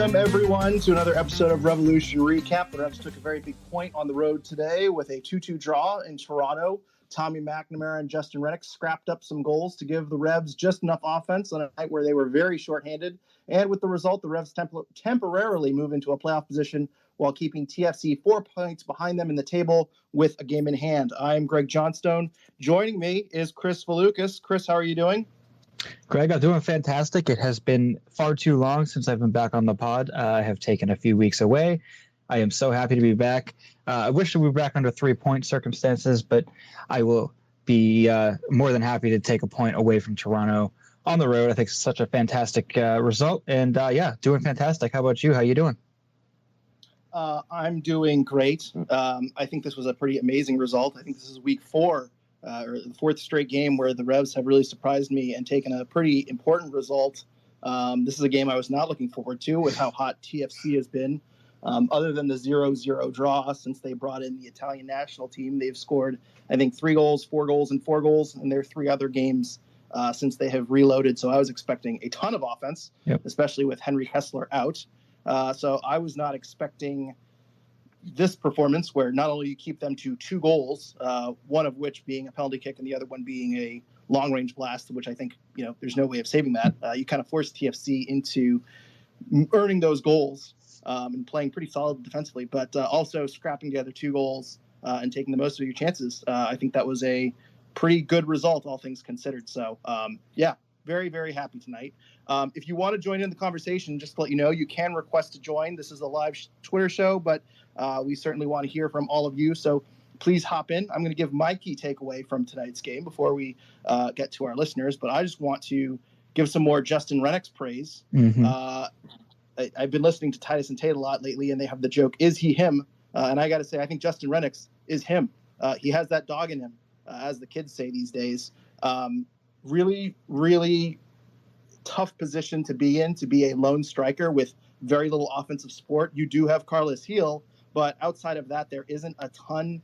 Welcome, everyone, to another episode of Revolution Recap. The Revs took a very big point on the road today with a 2-2 draw in Toronto. Tommy McNamara and Justin Renick scrapped up some goals to give the Revs just enough offense on a night where they were very shorthanded. And with the result, the Revs temporarily move into a playoff position while keeping TFC 4 points behind them in the table with a game in hand. I'm Greg Johnstone. Joining me is Chris Valukas. Chris, how are you doing? Greg, I'm doing fantastic. It has been far too long since I've been back on the pod. I have taken a few weeks away. I am so happy to be back. I wish we were back under 3-point circumstances, but I will be more than happy to take a point away from Toronto on the road. I think it's such a fantastic result. And doing fantastic. How about you? How you doing? I'm doing great. I think this was a pretty amazing result. I think this is week 4. Or the 4th straight game where the Revs have really surprised me and taken a pretty important result. This is a game I was not looking forward to with how hot TFC has been. Other than the 0-0 draw since they brought in the Italian national team, they've scored, I think, 3 goals, 4 goals, and 4 goals in their 3 other games since they have reloaded. So I was expecting a ton of offense, especially with Henry Kessler out. So I was not expecting this performance where not only you keep them to 2 goals, one of which being a penalty kick and the other one being a long-range blast, which I think, there's no way of saving that. You kind of force TFC into earning those goals and playing pretty solid defensively, but also scrapping together 2 goals and taking the most of your chances. I think that was a pretty good result, all things considered. So, very, very happy tonight. If you want to join in the conversation, just to let you know, you can request to join. This is a live Twitter show, but we certainly want to hear from all of you. So please hop in. I'm going to give my key takeaway from tonight's game before we get to our listeners. But I just want to give some more Justin Renick's praise. Mm-hmm. I've been listening to Titus and Tate a lot lately, and they have the joke, is he him? And I got to say, I think Justin Renick's is him. He has that dog in him, as the kids say these days. Really, really tough position to be in, to be a lone striker with very little offensive support. You do have Carlos Gil, but outside of that, there isn't a ton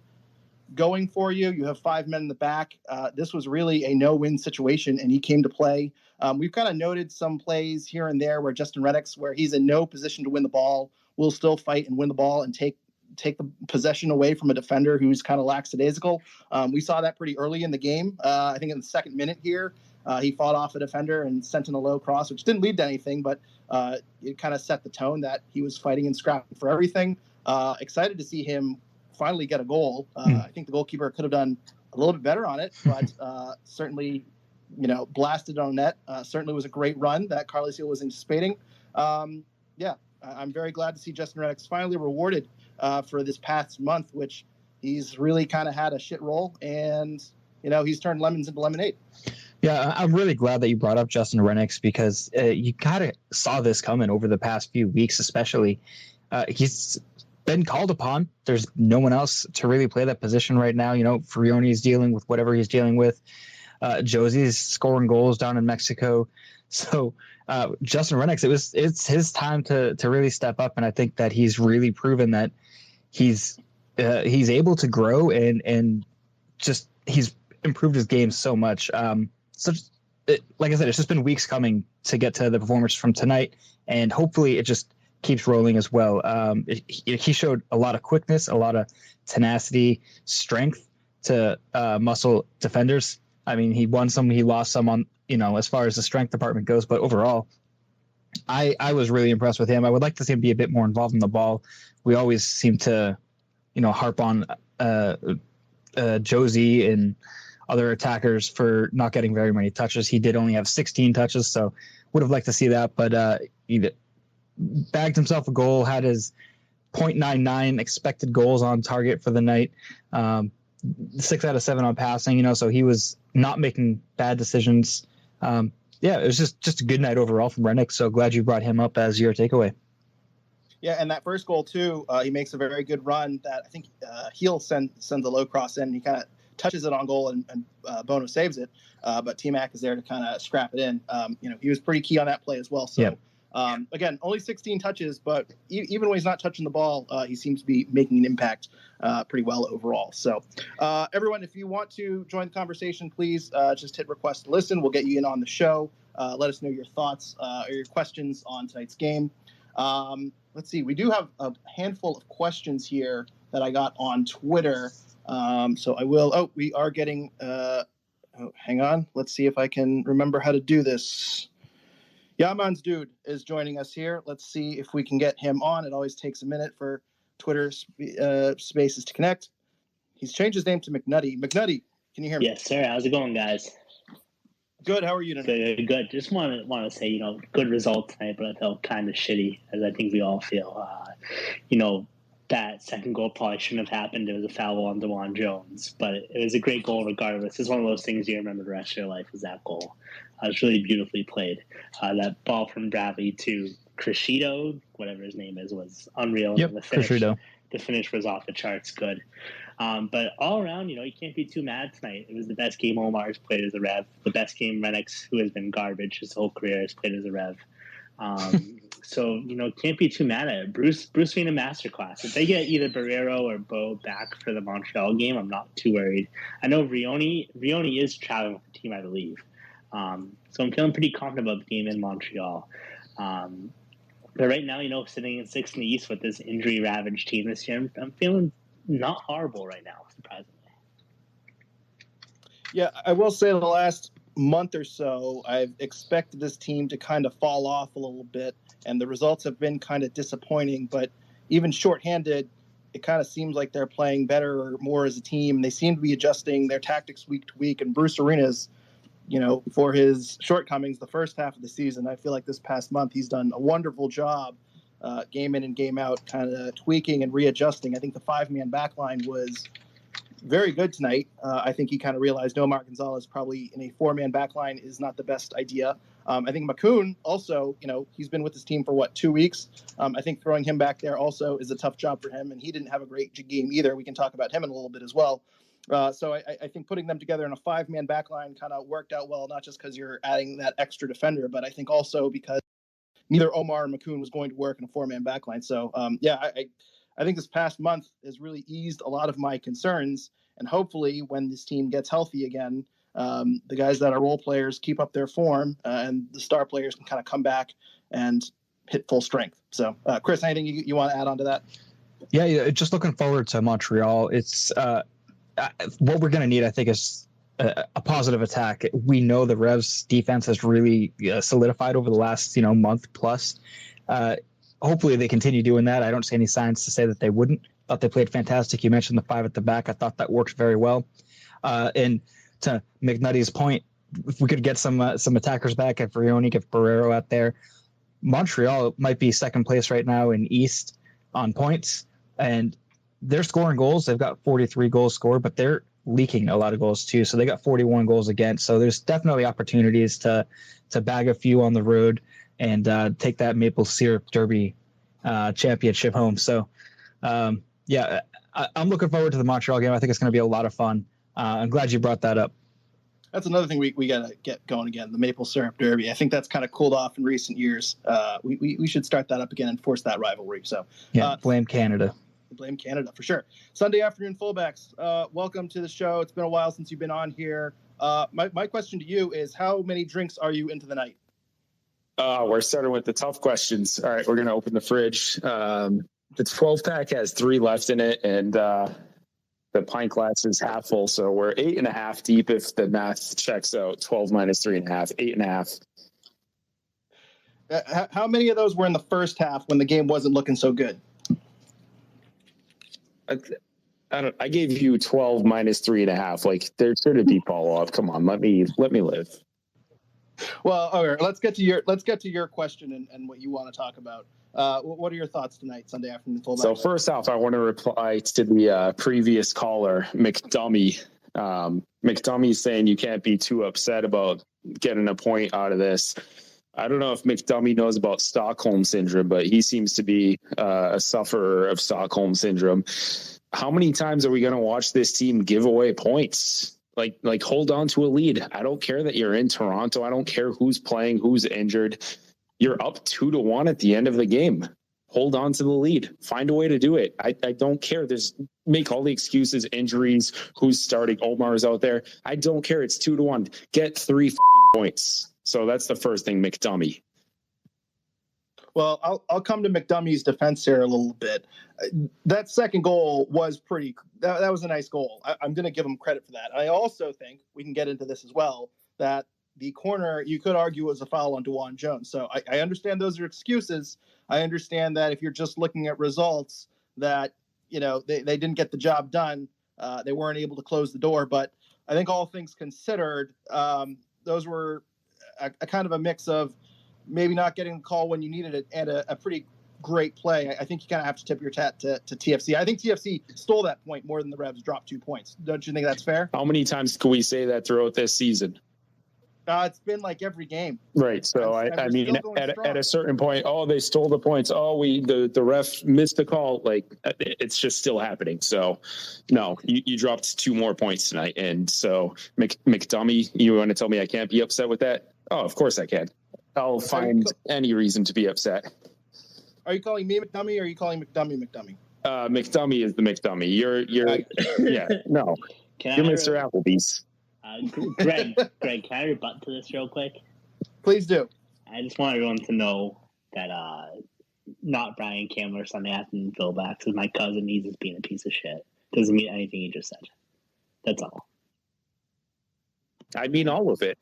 going for you. You have 5 men in the back. This was really a no-win situation, and he came to play. We've kind of noted some plays here and there where Justin Renick's, where he's in no position to win the ball, will still fight and win the ball and take the possession away from a defender who's kind of lackadaisical. We saw that pretty early in the game. I think in the 2nd minute here, he fought off a defender and sent in a low cross, which didn't lead to anything, but it kind of set the tone that he was fighting and scrapping for everything. Excited to see him finally get a goal. I think the goalkeeper could have done a little bit better on it, but certainly, blasted on net. Certainly was a great run that Carlos Gil was anticipating. I'm very glad to see Justin Renick's finally rewarded for this past month, which he's really kind of had a shit roll, and he's turned lemons into lemonade. Yeah, I'm really glad that you brought up Justin Renick because you kind of saw this coming over the past few weeks, especially. He's been called upon. There's no one else to really play that position right now. Frioni is dealing with whatever he's dealing with. Josie's scoring goals down in Mexico. So Justin Renick, it's his time to really step up, and I think that he's really proven that he's able to grow and just he's improved his game so much. Like I said, it's just been weeks coming to get to the performance from tonight, and hopefully it just keeps rolling as well. He showed a lot of quickness, a lot of tenacity, strength to muscle defenders. I mean, he won some, he lost some on, as far as the strength department goes, but overall, I was really impressed with him. I would like to see him be a bit more involved in the ball. We always seem to, harp on Josie and other attackers for not getting very many touches. He did only have 16 touches, so would have liked to see that, but he bagged himself a goal, had his .99 expected goals on target for the night, 6 out of 7 on passing, so he was not making bad decisions. It was just a good night overall from Renick, so glad you brought him up as your takeaway. Yeah, and that first goal, too, he makes a very good run that I think Gil sends a low cross in, and he kind of touches it on goal, and Bono saves it, but T-Mac is there to kind of scrap it in. He was pretty key on that play as well, so... Yep. Again, only 16 touches, but even when he's not touching the ball, he seems to be making an impact pretty well overall. So, everyone, if you want to join the conversation, please just hit request to listen. We'll get you in on the show. Let us know your thoughts or your questions on tonight's game. Let's see. We do have a handful of questions here that I got on Twitter. So I will. Oh, we are getting. Hang on. Let's see if I can remember how to do this. Yaman's dude is joining us here. Let's see if we can get him on. It always takes a minute for Twitter spaces to connect. He's changed his name to McNutty. McNutty, can you hear me? Yes, sir. How's it going, guys? Good. How are you tonight? Good. Just want to say, good result tonight, but I felt kind of shitty, as I think we all feel. That second goal probably shouldn't have happened. It was a foul on DeJuan Jones, but it was a great goal regardless. It's one of those things you remember the rest of your life was that goal. It was really beautifully played. That ball from Bradley to Crescido, whatever his name is, was unreal. Yep, Crescido. The finish was off the charts good. But all around, you can't be too mad tonight. It was the best game Omar's played as a Rev, the best game Renix, who has been garbage his whole career, has played as a Rev. So, can't be too mad at it. Bruce being a masterclass. If they get either Barrero or Bo back for the Montreal game, I'm not too worried. I know Rioni is traveling with the team, I believe. So I'm feeling pretty confident about the game in Montreal. But right now, sitting in 6th in the East with this injury-ravaged team this year, I'm feeling not horrible right now, surprisingly. Yeah, I will say the last month or so, I've expected this team to kind of fall off a little bit, and the results have been kind of disappointing. But even shorthanded, it kind of seems like they're playing better or more as a team. They seem to be adjusting their tactics week to week. And Bruce Arenas, for his shortcomings the first half of the season, I feel like this past month he's done a wonderful job game in and game out, kind of tweaking and readjusting. I think the 5-man back line was very good tonight. I think he kind of realized Omar Gonzalez probably in a 4-man back line is not the best idea. I think Makoun also, he's been with his team for 2 weeks. I think throwing him back there also is a tough job for him, and he didn't have a great game either. We can talk about him in a little bit as well. So I think putting them together in a 5-man back line kind of worked out well, not just because you're adding that extra defender, but I think also because neither Omar or Makoun was going to work in a 4-man back line. So, I think this past month has really eased a lot of my concerns. And hopefully when this team gets healthy again, the guys that are role players keep up their form and the star players can kind of come back and hit full strength. So, Chris, anything you want to add on to that? Yeah, just looking forward to Montreal. It's what we're going to need, I think, is a positive attack. We know the Revs defense has really solidified over the last, month plus. Hopefully they continue doing that. I don't see any signs to say that they wouldn't. Thought they played fantastic. You mentioned the 5 at the back. I thought that worked very well. And to McNutty's point, if we could get some attackers back, if Rioni, if Barrero out there, Montreal might be second place right now in East on points, and they're scoring goals. They've got 43 goals scored, but they're leaking a lot of goals too. So they got 41 goals against. So there's definitely opportunities to bag a few on the road and take that Maple Syrup Derby championship home. So, I'm looking forward to the Montreal game. I think it's going to be a lot of fun. I'm glad you brought that up. That's another thing we got to get going again, the Maple Syrup Derby. I think that's kind of cooled off in recent years. We should start that up again and force that rivalry. So, blame Canada. Blame Canada for sure. Sunday afternoon fullbacks. Welcome to the show. It's been a while since you've been on here. My question to you is, how many drinks are you into the night? We're starting with the tough questions. All right, we're going to open the fridge. The 12-pack has 3 left in it, and the pint glass is half full. So we're 8.5 deep if the math checks out. 12 minus 3.5, 8.5. How many of those were in the first half when the game wasn't looking so good? I gave you 12 minus 3.5. Like, there should be follow-up. Come on, let me live. Well, okay, let's get to your question and what you want to talk about. What are your thoughts tonight, Sunday afternoon fullback? So first off, I want to reply to the previous caller, McDummy. McDummy's saying you can't be too upset about getting a point out of this. I don't know if McDummy knows about Stockholm Syndrome, but he seems to be a sufferer of Stockholm Syndrome. How many times are we going to watch this team give away points? Like hold on to a lead. I don't care that you're in Toronto. I don't care who's playing, who's injured. You're up 2-1 at the end of the game. Hold on to the lead. Find a way to do it. I don't care. Make all the excuses, injuries, who's starting. Omar's out there. I don't care. It's 2-1. Get 3 fucking points. So that's the first thing, McDummy. Well, I'll come to McDummie's defense here a little bit. That second goal was that was a nice goal. I'm going to give him credit for that. I also think we can get into this as well, that the corner, you could argue, was a foul on DeJuan Jones. So I understand those are excuses. I understand that if you're just looking at results, that, they didn't get the job done. They weren't able to close the door. But I think all things considered, those were a kind of a mix of maybe not getting the call when you needed it and a pretty great play. I think you kind of have to tip your hat to TFC. I think TFC stole that point more than the Revs dropped 2 points. Don't you think that's fair? How many times can we say that throughout this season? It's been like every game. Right. So I mean, at a certain point, they stole the points. The ref missed the call. Like, it's just still happening. So no, you dropped 2 more points tonight. And so McDummy, you want to tell me I can't be upset with that? Oh, of course I can. I'll find any reason to be upset. Are you calling me McDummy or are you calling McDummy? McDummy is the McDummy. You're yeah, no. You're Mr. Applebee's. Greg, can I rebut to this real quick? Please do. I just want everyone to know that not Brian Kamler Sunday afternoon throwbacks is my cousin. He's just being a piece of shit. Doesn't mean anything he just said. That's all. I mean all of it.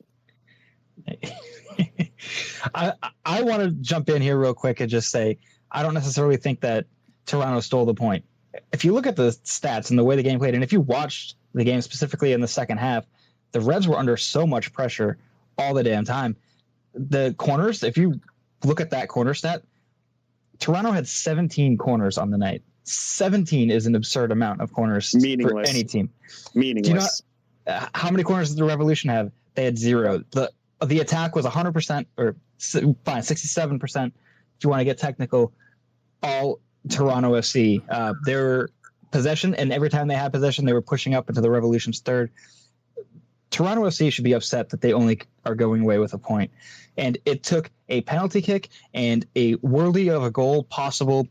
I want to jump in here real quick and just say I don't necessarily think that Toronto stole the point. If you look at the stats and the way the game played, and if you watched the game specifically in the second half, the Revs were under so much pressure all the damn time. The corners, if you look at that corner stat, Toronto had 17 corners on the night. 17 is an absurd amount of corners for any team. Meaningless. Do you know how many corners did the Revolution have? They had 0. The attack was 100%, or fine, 67%. If you want to get technical, all Toronto FC. Their possession, and every time they had possession, they were pushing up into the Revolution's third. Toronto FC should be upset that they only are going away with a point. And it took a penalty kick and a worthy of a goal, possible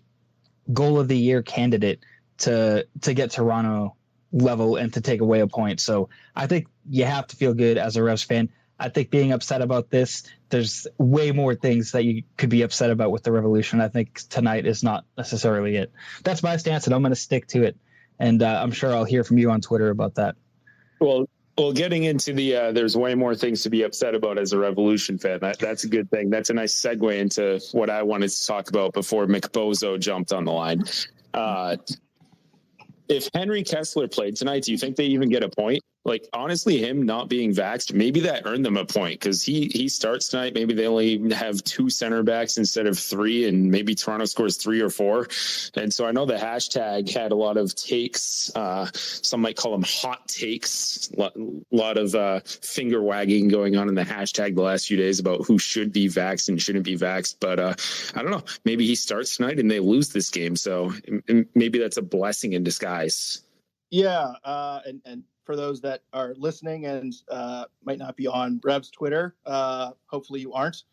goal of the year candidate to get Toronto level and to take away a point. So I think you have to feel good as a Revs fan. I think being upset about this, there's way more things that you could be upset about with the Revolution. I think tonight is not necessarily it. That's my stance, and I'm going to stick to it. And I'm sure I'll hear from you on Twitter about that. Well, getting into the there's way more things to be upset about as a Revolution fan. That's a good thing. That's a nice segue into what I wanted to talk about before McBozo jumped on the line. If Henry Kessler played tonight, do you think they even get a point? Like, honestly, him not being vaxxed, maybe that earned them a point because he starts tonight. Maybe they only have 2 center backs instead of 3, and maybe Toronto scores 3 or 4. And so I know the hashtag had a lot of takes. Some might call them hot takes. A lot of finger wagging going on in the hashtag the last few days about who should be vaxxed and shouldn't be vaxxed. But I don't know. Maybe he starts tonight and they lose this game. So maybe that's a blessing in disguise. Yeah, and for those that are listening and might not be on Revs Twitter, hopefully you aren't.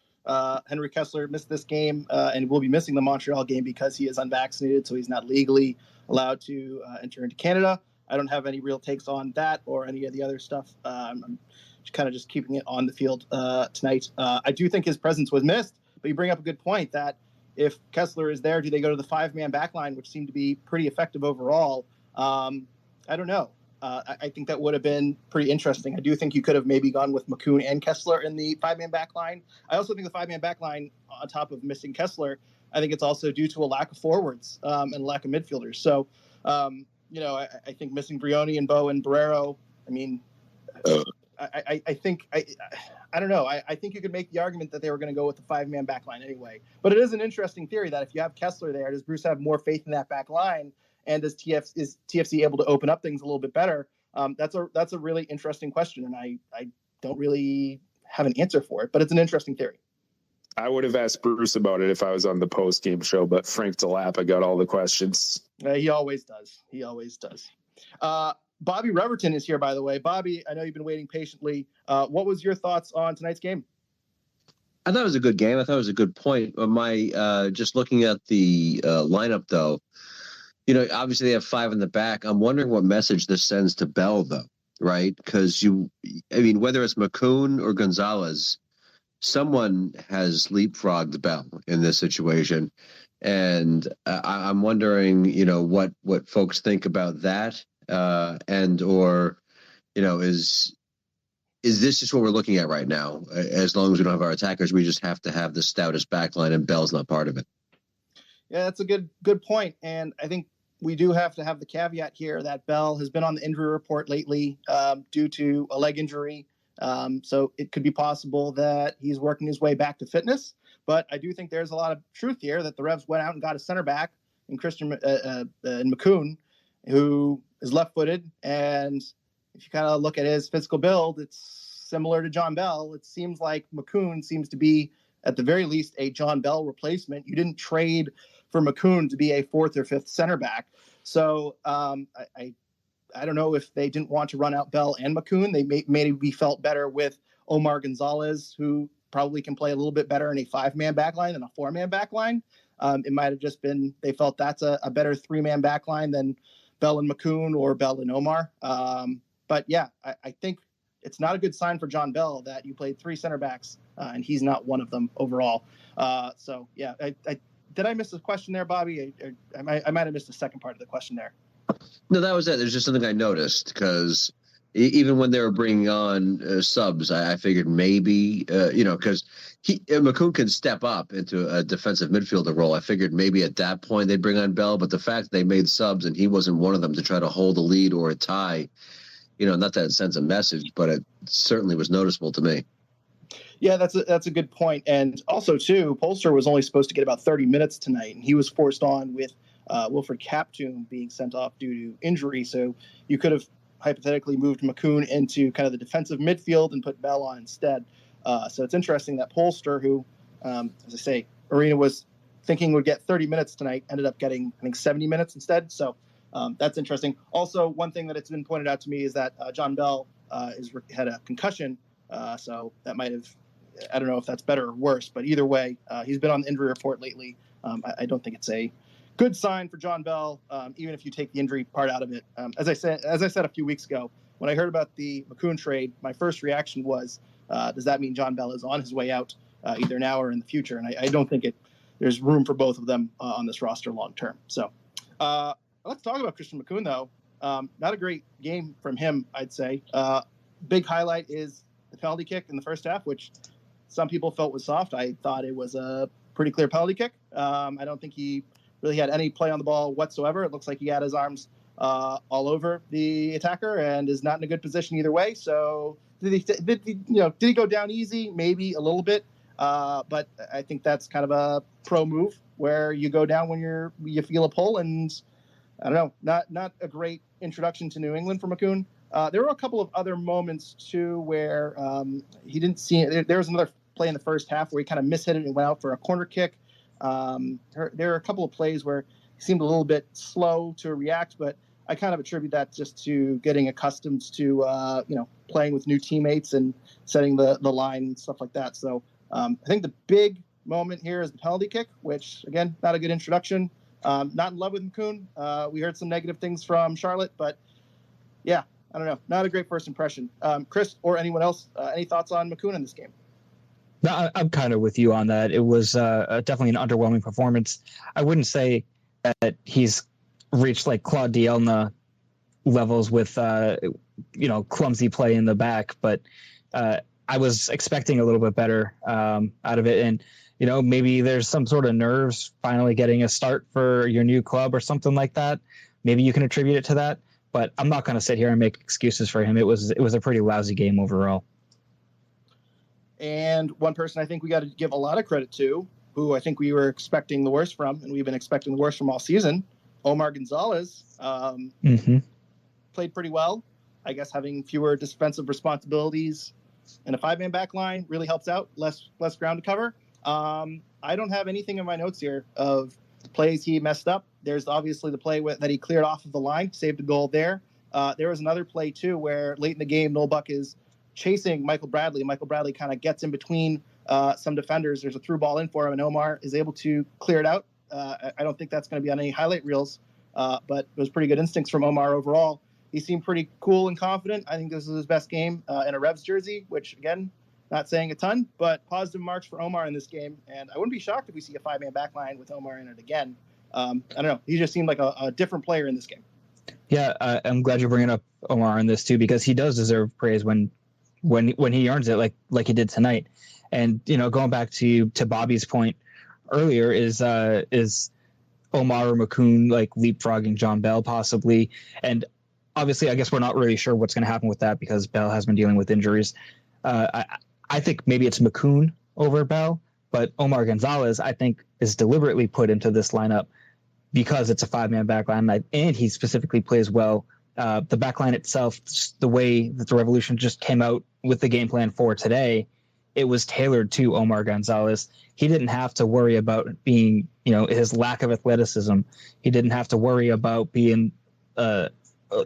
Henry Kessler missed this game and will be missing the Montreal game because he is unvaccinated, so he's not legally allowed to enter into Canada. I don't have any real takes on that or any of the other stuff. I'm kind of just keeping it on the field tonight. I do think his presence was missed, but you bring up a good point that if Kessler is there, do they go to the 5-man backline, which seemed to be pretty effective overall? I don't know. I think that would have been pretty interesting. I do think you could have maybe gone with McCoon and Kessler in the 5-man back line. I also think the 5-man back line, on top of missing Kessler, I think it's also due to a lack of forwards and a lack of midfielders. So, I think missing Brioni and Bo and Barrero, I mean, I think, I don't know. I think you could make the argument that they were going to go with the 5-man back line anyway. But it is an interesting theory that if you have Kessler there, does Bruce have more faith in that back line? And is TFC able to open up things a little bit better? That's a really interesting question, and I don't really have an answer for it, but it's an interesting theory. I would have asked Bruce about it if I was on the post-game show, but Frank DeLappa got all the questions. He always does. Bobby Reverton is here, by the way. Bobby, I know you've been waiting patiently. What was your thoughts on tonight's game? I thought it was a good game. I thought it was a good point. Just looking at the lineup, though, obviously they have 5 in the back. I'm wondering what message this sends to Bell, though, right? Because whether it's McCoon or Gonzalez, someone has leapfrogged Bell in this situation. And I'm wondering, what folks think about that, and or, is this just what we're looking at right now? As long as we don't have our attackers, we just have to have the stoutest backline, and Bell's not part of it. Yeah, that's a good point. And I think we do have to have the caveat here that Bell has been on the injury report lately due to a leg injury. So it could be possible that he's working his way back to fitness. But I do think there's a lot of truth here that the Revs went out and got a center back in Christian in Makoun, who is left-footed. And if you kind of look at his physical build, it's similar to John Bell. It seems like Makoun seems to be, at the very least, a John Bell replacement. You didn't trade for Makoun to be a fourth or fifth center back. So I don't know if they didn't want to run out Bell and Makoun. They maybe felt better with Omar Gonzalez, who probably can play a little bit better in a 5-man backline than a 4-man backline. It might have just been they felt that's a better 3-man backline than Bell and Makoun or Bell and Omar. But yeah, I think it's not a good sign for John Bell that you played 3 center backs and he's not one of them overall. So yeah, did I miss a question there, Bobby? I might have missed the second part of the question there. No, that was it. There's just something I noticed because even when they were bringing on subs, I figured maybe, because Makoun can step up into a defensive midfielder role. I figured maybe at that point they'd bring on Bell, but the fact they made subs and he wasn't one of them to try to hold a lead or a tie, not that it sends a message, but it certainly was noticeable to me. Yeah, that's a good point. And also, too, Polster was only supposed to get about 30 minutes tonight, and he was forced on with Wilfred Kaptoum being sent off due to injury. So you could have hypothetically moved Makoun into kind of the defensive midfield and put Bell on instead. So it's interesting that Polster, who, as I say, Arena was thinking would get 30 minutes tonight, ended up getting, I think, 70 minutes instead. So that's interesting. Also, one thing that it's been pointed out to me is that John Bell had a concussion. So that might have, I don't know if that's better or worse, but either way, he's been on the injury report lately. I don't think it's a good sign for John Bell, even if you take the injury part out of it. As I said a few weeks ago, when I heard about the Makoun trade, my first reaction was, does that mean John Bell is on his way out either now or in the future? And I don't think there's room for both of them on this roster long term. So let's talk about Christian Makoun, though. Not a great game from him, I'd say. Big highlight is the penalty kick in the first half, which some people felt was soft. I thought it was a pretty clear penalty kick. I don't think he really had any play on the ball whatsoever. It looks like he had his arms all over the attacker and is not in a good position either way. So did he go down easy? Maybe a little bit. But I think that's kind of a pro move where you go down when you feel a pull, and I don't know, not a great introduction to New England for Makoun. There were a couple of other moments too where he didn't see it. There was another play in the first half where he kind of mishit it and went out for a corner kick. There are a couple of plays where he seemed a little bit slow to react, but I kind of attribute that just to getting accustomed to playing with new teammates and setting the line and stuff like that. So I think the big moment here is the penalty kick, which again, not a good introduction. Not in love with Makoun. We heard some negative things from Charlotte, but yeah, I don't know. Not a great first impression. Chris or anyone else, any thoughts on Makoun in this game? No, I'm kind of with you on that. It was definitely an underwhelming performance. I wouldn't say that he's reached like Claude Dielna levels with clumsy play in the back, but I was expecting a little bit better out of it. And maybe there's some sort of nerves finally getting a start for your new club or something like that. Maybe you can attribute it to that, but I'm not going to sit here and make excuses for him. It was a pretty lousy game overall. And one person I think we got to give a lot of credit to, who I think we were expecting the worst from, and we've been expecting the worst from all season, Omar Gonzalez, played pretty well. I guess having fewer defensive responsibilities in a 5-man back line really helps out. Less ground to cover. I don't have anything in my notes here of plays he messed up. There's obviously the play that he cleared off of the line, saved a goal there. There was another play, too, where late in the game, Noel Buck is chasing Michael Bradley. Michael Bradley kind of gets in between some defenders. There's a through ball in for him, and Omar is able to clear it out. I don't think that's going to be on any highlight reels, but it was pretty good instincts from Omar overall. He seemed pretty cool and confident. I think this is his best game in a Revs jersey, which, again, Not saying a ton, but positive marks for Omar in this game. And I wouldn't be shocked if we see a 5-man back line with Omar in it again. I don't know. He just seemed like a different player in this game. Yeah, I'm glad you're bringing up Omar on this too, because he does deserve praise when he earns it, like he did tonight. And going back to Bobby's point earlier, is Omar or Makoun like leapfrogging John Bell possibly? And obviously, I guess we're not really sure what's going to happen with that because Bell has been dealing with injuries. I think maybe it's Makoun over Bell, but Omar Gonzalez, I think, is deliberately put into this lineup because it's a 5-man back line, and he specifically plays well. The back line itself, the way that the Revolution just came out with the game plan for today, it was tailored to Omar Gonzalez. He didn't have to worry about being, his lack of athleticism. He didn't have to worry about being an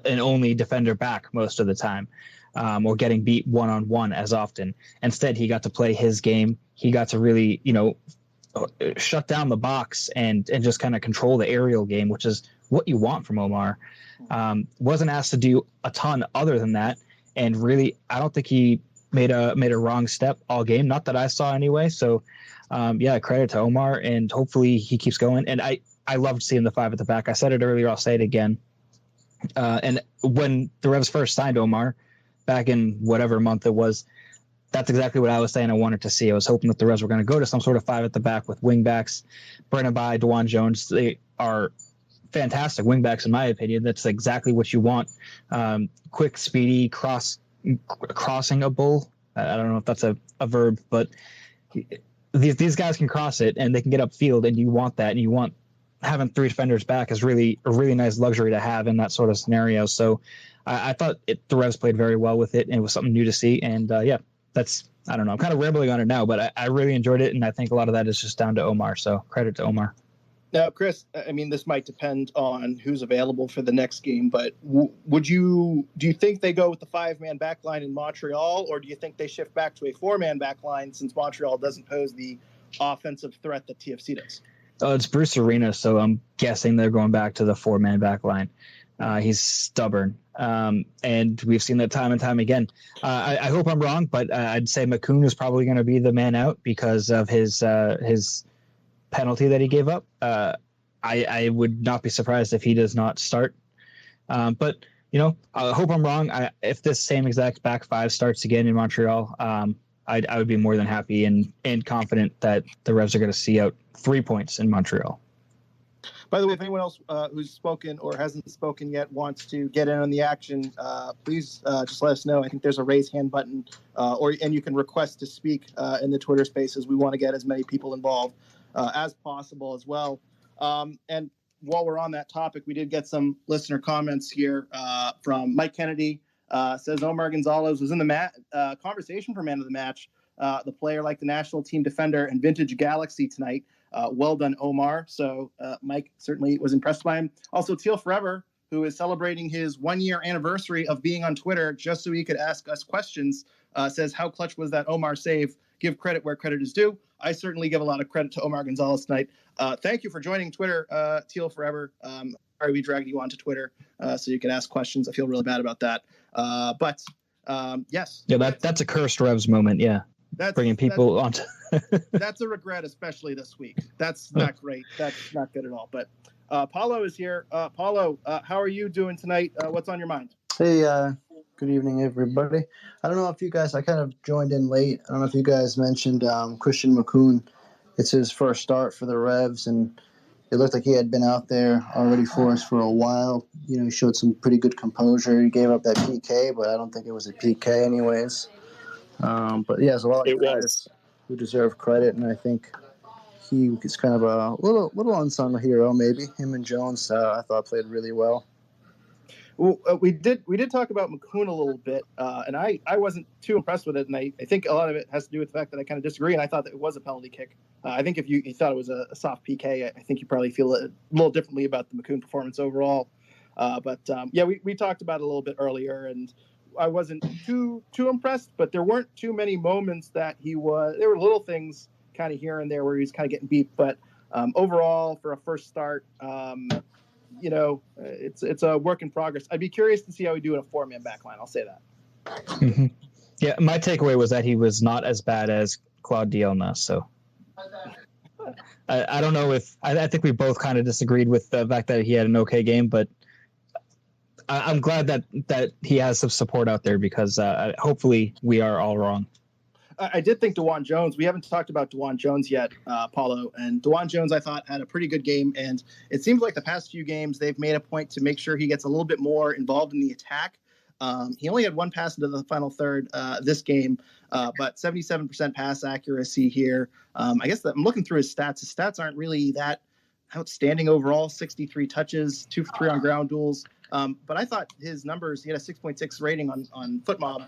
only defender back most of the time, or getting beat one-on-one as often. Instead, he got to play his game. He got to really, shut down the box and just kind of control the aerial game, which is what you want from Omar. Wasn't asked to do a ton other than that, and really, I don't think he made a wrong step all game. Not that I saw anyway. So, credit to Omar, and hopefully he keeps going. And I loved seeing the 5 at the back. I said it earlier. I'll say it again. And when the Revs first signed Omar back in whatever month it was, that's exactly what I was saying I wanted to see. I was hoping that the Revs were going to go to some sort of 5 at the back with wingbacks. Brennan Bai, DeJuan Jones, they are fantastic wingbacks in my opinion. That's exactly what you want. Quick, speedy, crossing a bull. I don't know if that's a verb, but these guys can cross it and they can get upfield, and you want that. And you want having 3 defenders back is really a really nice luxury to have in that sort of scenario. So I thought the Revs played very well with it, and it was something new to see. And I don't know. I'm kind of rambling on it now, but I really enjoyed it, and I think a lot of that is just down to Omar. So credit to Omar. Now, Chris, I mean, this might depend on who's available for the next game, but do you think they go with the 5-man back line in Montreal, or do you think they shift back to a 4-man back line since Montreal doesn't pose the offensive threat that TFC does? Oh, it's Bruce Arena, so I'm guessing they're going back to the 4-man back line. He's stubborn, and we've seen that time and time again. I hope I'm wrong, but I'd say Makoun is probably going to be the man out because of his penalty that he gave up. I would not be surprised if he does not start. But I hope I'm wrong. If this same exact back 5 starts again in Montreal, I would be more than happy and confident that the Revs are going to see out 3 points in Montreal. By the way, if anyone else who's spoken or hasn't spoken yet wants to get in on the action, please just let us know. I think there's a raise hand button, and you can request to speak in the Twitter Spaces. We want to get as many people involved as possible as well. And while we're on that topic, we did get some listener comments here from Mike Kennedy. Says Omar Gonzalez was in the conversation for man of the match. The player like the national team defender and vintage Galaxy tonight. Well done, Omar. So Mike certainly was impressed by him. Also, Teal Forever, who is celebrating his 1-year anniversary of being on Twitter just so he could ask us questions, says, how clutch was that Omar save? Give credit where credit is due. I certainly give a lot of credit to Omar Gonzalez tonight. Thank you for joining Twitter, Teal Forever. Sorry we dragged you onto Twitter so you could ask questions. I feel really bad about that. But yes. Yeah, that's a cursed Revs moment, yeah. Bringing people onto... That's a regret, especially this week. That's not great. That's not good at all. But Paulo is here. Paulo, how are you doing tonight? What's on your mind? Hey, good evening, everybody. I don't know if you guys, I kind of joined in late. I don't know if you guys mentioned Christian Makoun. It's his first start for the Revs, and it looked like he had been out there already for us for a while. He showed some pretty good composure. He gave up that PK, but I don't think it was a PK anyways. But yeah, there's a lot of guys who deserve credit, and I think he is kind of a little unsung hero, maybe. Him and Jones, I thought played really well. Well, we did talk about Makoun a little bit, and I wasn't too impressed with it, and I think a lot of it has to do with the fact that I kind of disagree, and I thought that it was a penalty kick. I think if you thought it was a soft PK, I think you probably feel a little differently about the Makoun performance overall. But we talked about it a little bit earlier, and I wasn't too impressed, but there weren't too many moments that there were little things kind of here and there where he was kind of getting beat, but overall for a first start, it's a work in progress. I'd be curious to see how we do in a 4-man back line. I'll say that. Mm-hmm. Yeah, my takeaway was that he was not as bad as Claude Dielna. So I don't know if I think we both kind of disagreed with the fact that he had an okay game, but I'm glad that he has some support out there because hopefully we are all wrong. I did think DeJuan Jones. We haven't talked about DeJuan Jones yet, Paulo. And DeJuan Jones, I thought, had a pretty good game. And it seems like the past few games, they've made a point to make sure he gets a little bit more involved in the attack. He only had one pass into the final third this game, but 77% pass accuracy here. I guess I'm looking through his stats. His stats aren't really that outstanding overall. 63 touches, 2 for 3 on ground duels. But I thought his numbers, he had a 6.6 rating on FootMob.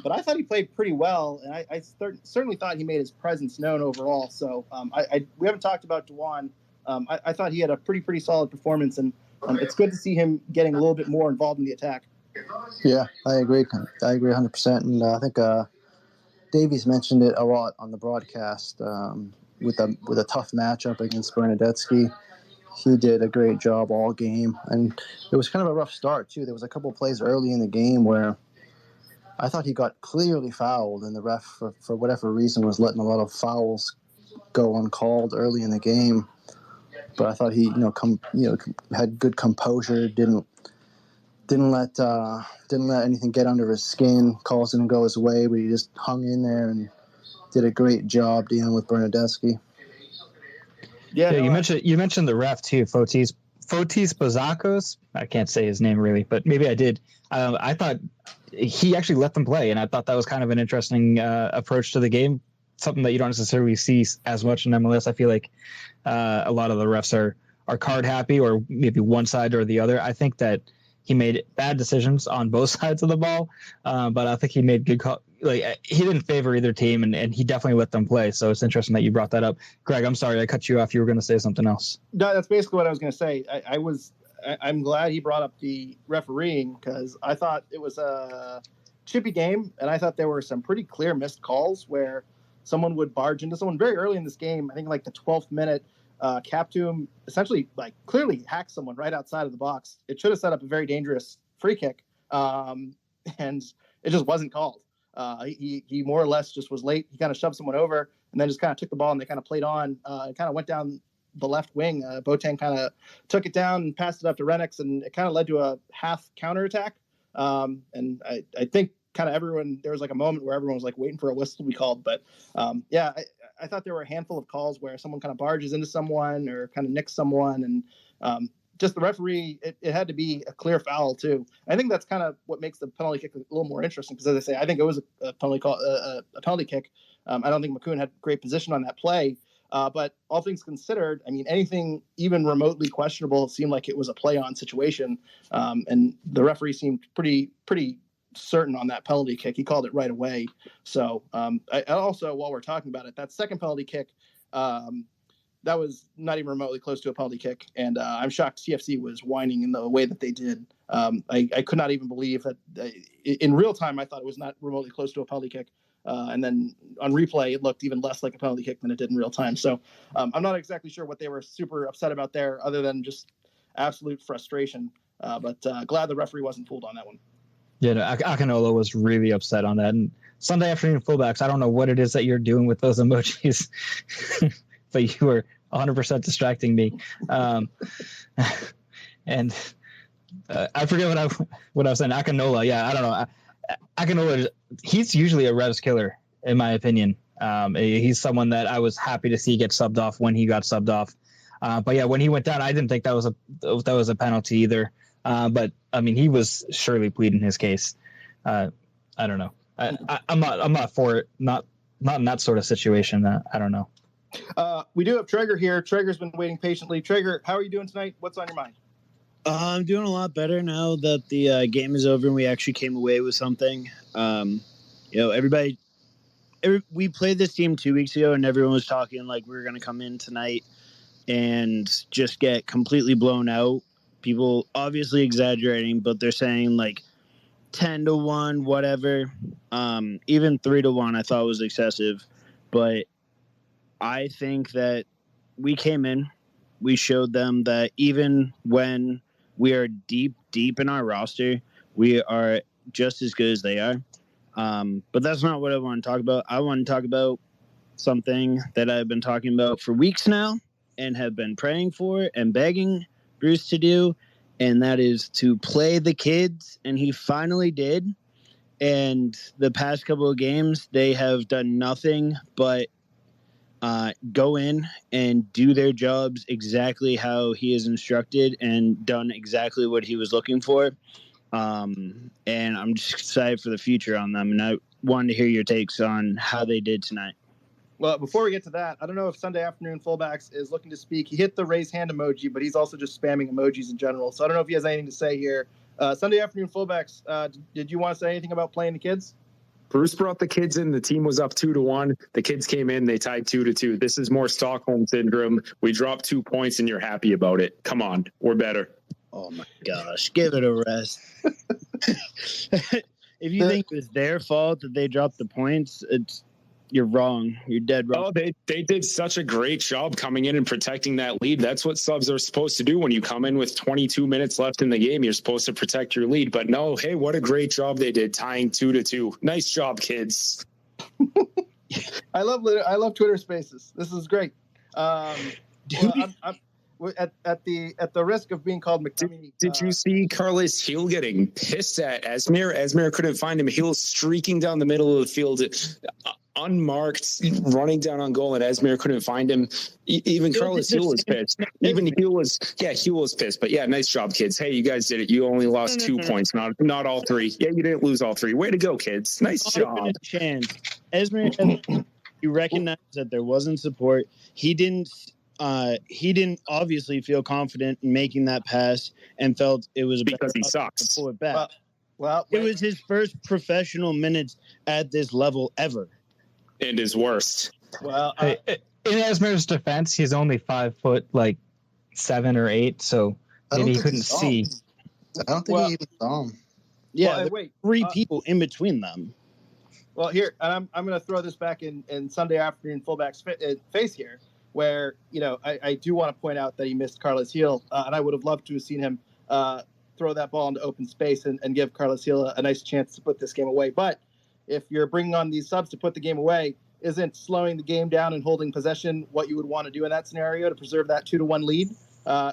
But I thought he played pretty well, and I certainly thought he made his presence known overall. So we haven't talked about DeJuan. I thought he had a pretty solid performance, and it's good to see him getting a little bit more involved in the attack. Yeah, I agree 100%. And I think Davies mentioned it a lot on the broadcast with a tough matchup against Bernadetsky. He did a great job all game, and it was kind of a rough start too. There was a couple of plays early in the game where I thought he got clearly fouled, and the ref, for whatever reason, was letting a lot of fouls go uncalled early in the game. But I thought he, had good composure, didn't let anything get under his skin. Calls didn't go his way, but he just hung in there and did a great job dealing with Bernadetsky. Yeah, you mentioned the ref too, Fotis Bazakos. I can't say his name really, but maybe I did. I thought he actually let them play, and I thought that was kind of an interesting approach to the game. Something that you don't necessarily see as much in MLS. I feel like a lot of the refs are card happy, or maybe one side or the other. I think that he made bad decisions on both sides of the ball, but I think he made good he didn't favor either team, and he definitely let them play. So it's interesting that you brought that up. Greg, I'm sorry I cut you off. You were going to say something else. No, that's basically what I was going to say. I'm glad he brought up the refereeing, because I thought it was a chippy game, and I thought there were some pretty clear missed calls where someone would barge into someone very early in this game. I think like the 12th minute, Captum essentially clearly hacked someone right outside of the box. It should have set up a very dangerous free kick, and it just wasn't called. He more or less just was late. He kind of shoved someone over and then just kind of took the ball, and they kind of played on. It kind of went down the left wing. Boateng kind of took it down and passed it up to Renix, and it kind of led to a half counterattack. And I think kind of there was like a moment where everyone was like waiting for a whistle to be called. But I thought there were a handful of calls where someone kind of barges into someone or kind of nicks someone, and just the referee, it had to be a clear foul too. I think that's kind of what makes the penalty kick a little more interesting, because as I say, I think it was a penalty kick. I don't think Makoun had great position on that play, but all things considered, I mean, anything even remotely questionable seemed like it was a play-on situation, and the referee seemed pretty certain on that penalty kick. He called it right away. So I also, while we're talking about it, that second penalty kick, that was not even remotely close to a penalty kick. And I'm shocked CFC was whining in the way that they did. I could not even believe that in real time. I thought it was not remotely close to a penalty kick. And then on replay, it looked even less like a penalty kick than it did in real time. So I'm not exactly sure what they were super upset about there, other than just absolute frustration. But glad the referee wasn't fooled on that one. Yeah, no, Akinola was really upset on that. And Sunday afternoon fullbacks, I don't know what it is that you're doing with those emojis, but you were 100% distracting me. And I forget what I was saying. Akinola, yeah, I don't know. Akinola, he's usually a Revs killer, in my opinion. He's someone that I was happy to see get subbed off when he got subbed off. But yeah, when he went down, I didn't think that was a penalty either. But I mean, he was surely pleading his case. I don't know. I'm not for it. Not in that sort of situation. I don't know. We do have Traeger here. Traeger's been waiting patiently. Traeger, how are you doing tonight? What's on your mind? I'm doing a lot better now that the game is over and we actually came away with something. We played this team 2 weeks ago, and everyone was talking like we were going to come in tonight and just get completely blown out. People obviously exaggerating, but they're saying like 10-1, whatever. Even 3-1, I thought was excessive. But I think that we came in, we showed them that even when we are deep in our roster, we are just as good as they are. But that's not what I want to talk about. I want to talk about something that I've been talking about for weeks now and have been praying for and begging Bruce to do, and that is to play the kids, and he finally did. And the past couple of games, they have done nothing but go in and do their jobs exactly how he is instructed and done exactly what he was looking for. And I'm just excited for the future on them. And I wanted to hear your takes on how they did tonight. Well, before we get to that, I don't know if Sunday Afternoon Fullbacks is looking to speak. He hit the raise hand emoji, but he's also just spamming emojis in general. So I don't know if he has anything to say here. Sunday Afternoon Fullbacks, did you want to say anything about playing the kids? Bruce brought the kids in. The team was up 2-1. The kids came in. They tied 2-2. This is more Stockholm syndrome. We dropped 2 points, and you're happy about it. Come on, we're better. Oh my gosh, give it a rest. If you think it was their fault that they dropped the points, you're wrong. You're dead wrong. Oh, they did such a great job coming in and protecting that lead. That's what subs are supposed to do. When you come in with 22 minutes left in the game, you're supposed to protect your lead. But no, hey, what a great job they did, tying 2-2. Nice job, kids. I love Twitter Spaces. This is great. At the risk of being called McDummy. Did you see Carlos Heel getting pissed at Esmir? Esmir couldn't find him. Heel streaking down the middle of the field, unmarked, running down on goal, and Esmir couldn't find him. Even Carlos Heel was pissed. Even Heel was pissed. But yeah, nice job, kids. Hey, you guys did it. You only lost 2 points, not all 3. Yeah, you didn't lose all 3. Way to go, kids. Nice job. Chance. Esmir, you recognize that there wasn't support. He didn't obviously feel confident in making that pass and felt it was because he sucks to pull it back. Well, it was his first professional minutes at this level ever, and his worst. Well, in Esmir's defense, he's only 5'7" or 8, so maybe he couldn't see. I don't think he even saw him. Yeah, well, wait, 3 people in between them. Well, here, and I'm going to throw this back in Sunday Afternoon Fullback's face here, where, I do want to point out that he missed Carlos Heel, and I would have loved to have seen him throw that ball into open space and give Carlos Heel a nice chance to put this game away. But if you're bringing on these subs to put the game away, isn't slowing the game down and holding possession what you would want to do in that scenario to preserve that 2-1 lead?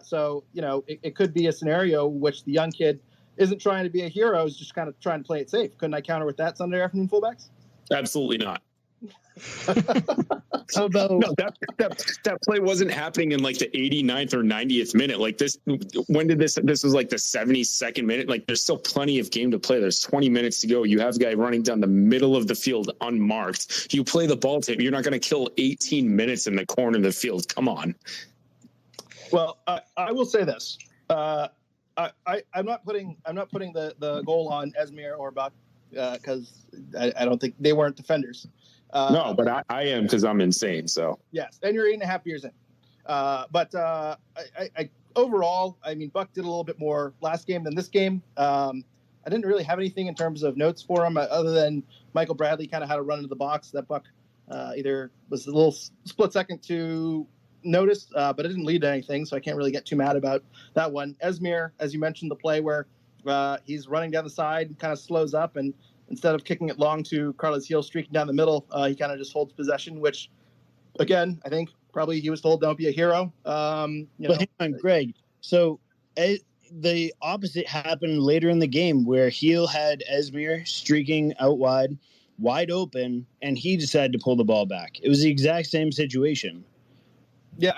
So, it could be a scenario which the young kid isn't trying to be a hero, is just kind of trying to play it safe. Couldn't I counter with that, Sunday Afternoon Fullbacks? Absolutely not. How about no, that play wasn't happening in like the 89th or 90th minute. Like this, when did this was like the 72nd minute. Like there's still plenty of game to play. There's 20 minutes to go. You have a guy running down the middle of the field unmarked. You play the ball to him. You're not going to kill 18 minutes in the corner of the field. Come on. Well, I will say this. I'm not putting the goal on Esmir or Buck because I don't think they weren't defenders. No, but I am, because I'm insane. So yes, and you're 8.5 years in. But I overall, I mean, Buck did a little bit more last game than this game. I didn't really have anything in terms of notes for him other than Michael Bradley kind of had a run into the box that Buck either was a little split second to notice, but it didn't lead to anything, so I can't really get too mad about that one. Esmir, as you mentioned, the play where he's running down the side, kind of slows up, and instead of kicking it long to Carlos Heel streaking down the middle, he kind of just holds possession, which, again, I think probably he was told don't be a hero. Hang on, Greg. So the opposite happened later in the game where Heel had Esmir streaking out wide open, and he decided to pull the ball back. It was the exact same situation. Yeah,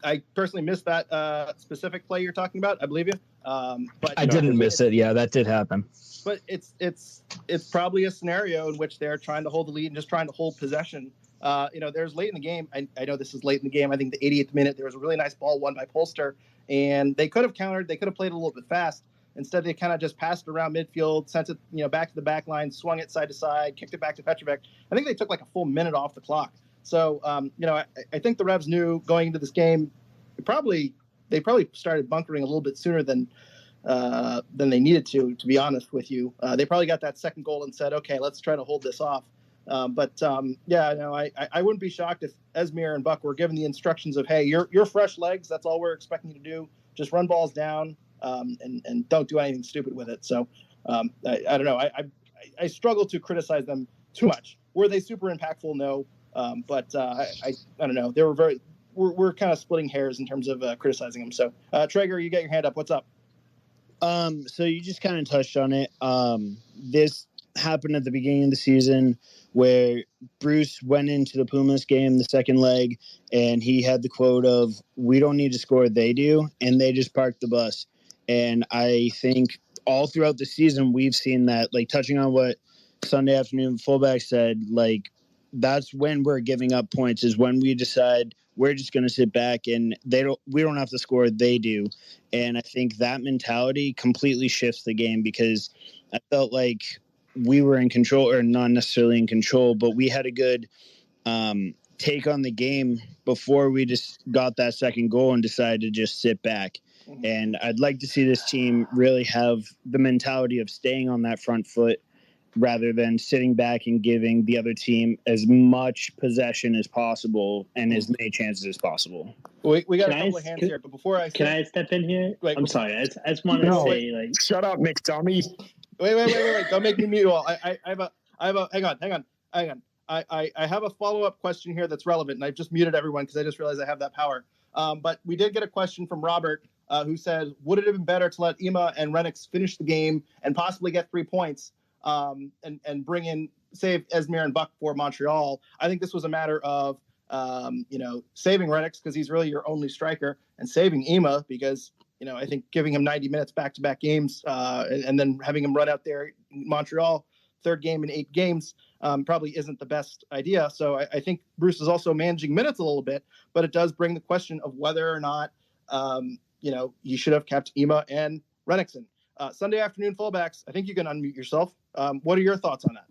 I personally missed that specific play you're talking about. I believe you. But I didn't miss it. Yeah, that did happen. But it's probably a scenario in which they're trying to hold the lead and just trying to hold possession. There's late in the game. I know this is late in the game. I think the 88th minute, there was a really nice ball won by Polster, and they could have countered. They could have played a little bit fast. Instead, they kind of just passed it around midfield, sent it back to the back line, swung it side to side, kicked it back to Petrovic. I think they took like a full minute off the clock. So, I think the Revs knew going into this game, they probably started bunkering a little bit sooner than they needed to be honest with you. They probably got that second goal and said, okay, let's try to hold this off. I wouldn't be shocked if Esmir and Buck were given the instructions of, hey, you're fresh legs. That's all we're expecting you to do. Just run balls down and don't do anything stupid with it. So I don't know. I struggle to criticize them too much. Were they super impactful? No. But I don't know. They were we're kind of splitting hairs in terms of criticizing them. So Traeger, you got your hand up. What's up? So you just kind of touched on it. This happened at the beginning of the season where Bruce went into the Pumas game, the second leg, and he had the quote of, "We don't need to score, they do," and they just parked the bus. And I think all throughout the season, we've seen that, like touching on what Sunday Afternoon Fullback said, like that's when we're giving up points, is when we decide we're just going to sit back and we don't have to score, they do. And I think that mentality completely shifts the game, because I felt like we were in control, or not necessarily in control, but we had a good take on the game before we just got that second goal and decided to just sit back. Mm-hmm. And I'd like to see this team really have the mentality of staying on that front foot rather than sitting back and giving the other team as much possession as possible and as many chances as possible. We got a couple of hands here, but before I can I step in here? Wait, I'm sorry. I just want to say, like, shut up, McDummy. Wait! Don't make me mute you all. I have a. Hang on. I have a follow-up question here that's relevant, and I've just muted everyone because I just realized I have that power. But we did get a question from Robert, who said, "Would it have been better to let Ema and Renix finish the game and possibly get 3 points, and bring in, save Esmir and Buck for Montreal?" I think this was a matter of saving Renix because he's really your only striker, and saving Ema because I think giving him 90 minutes back-to-back games and then having him run out there in Montreal, third game in 8 games, probably isn't the best idea. So I think Bruce is also managing minutes a little bit, but it does bring the question of whether or not, you should have kept Ema and Renixon. Sunday Afternoon Fullbacks, I think you can unmute yourself. What are your thoughts on that?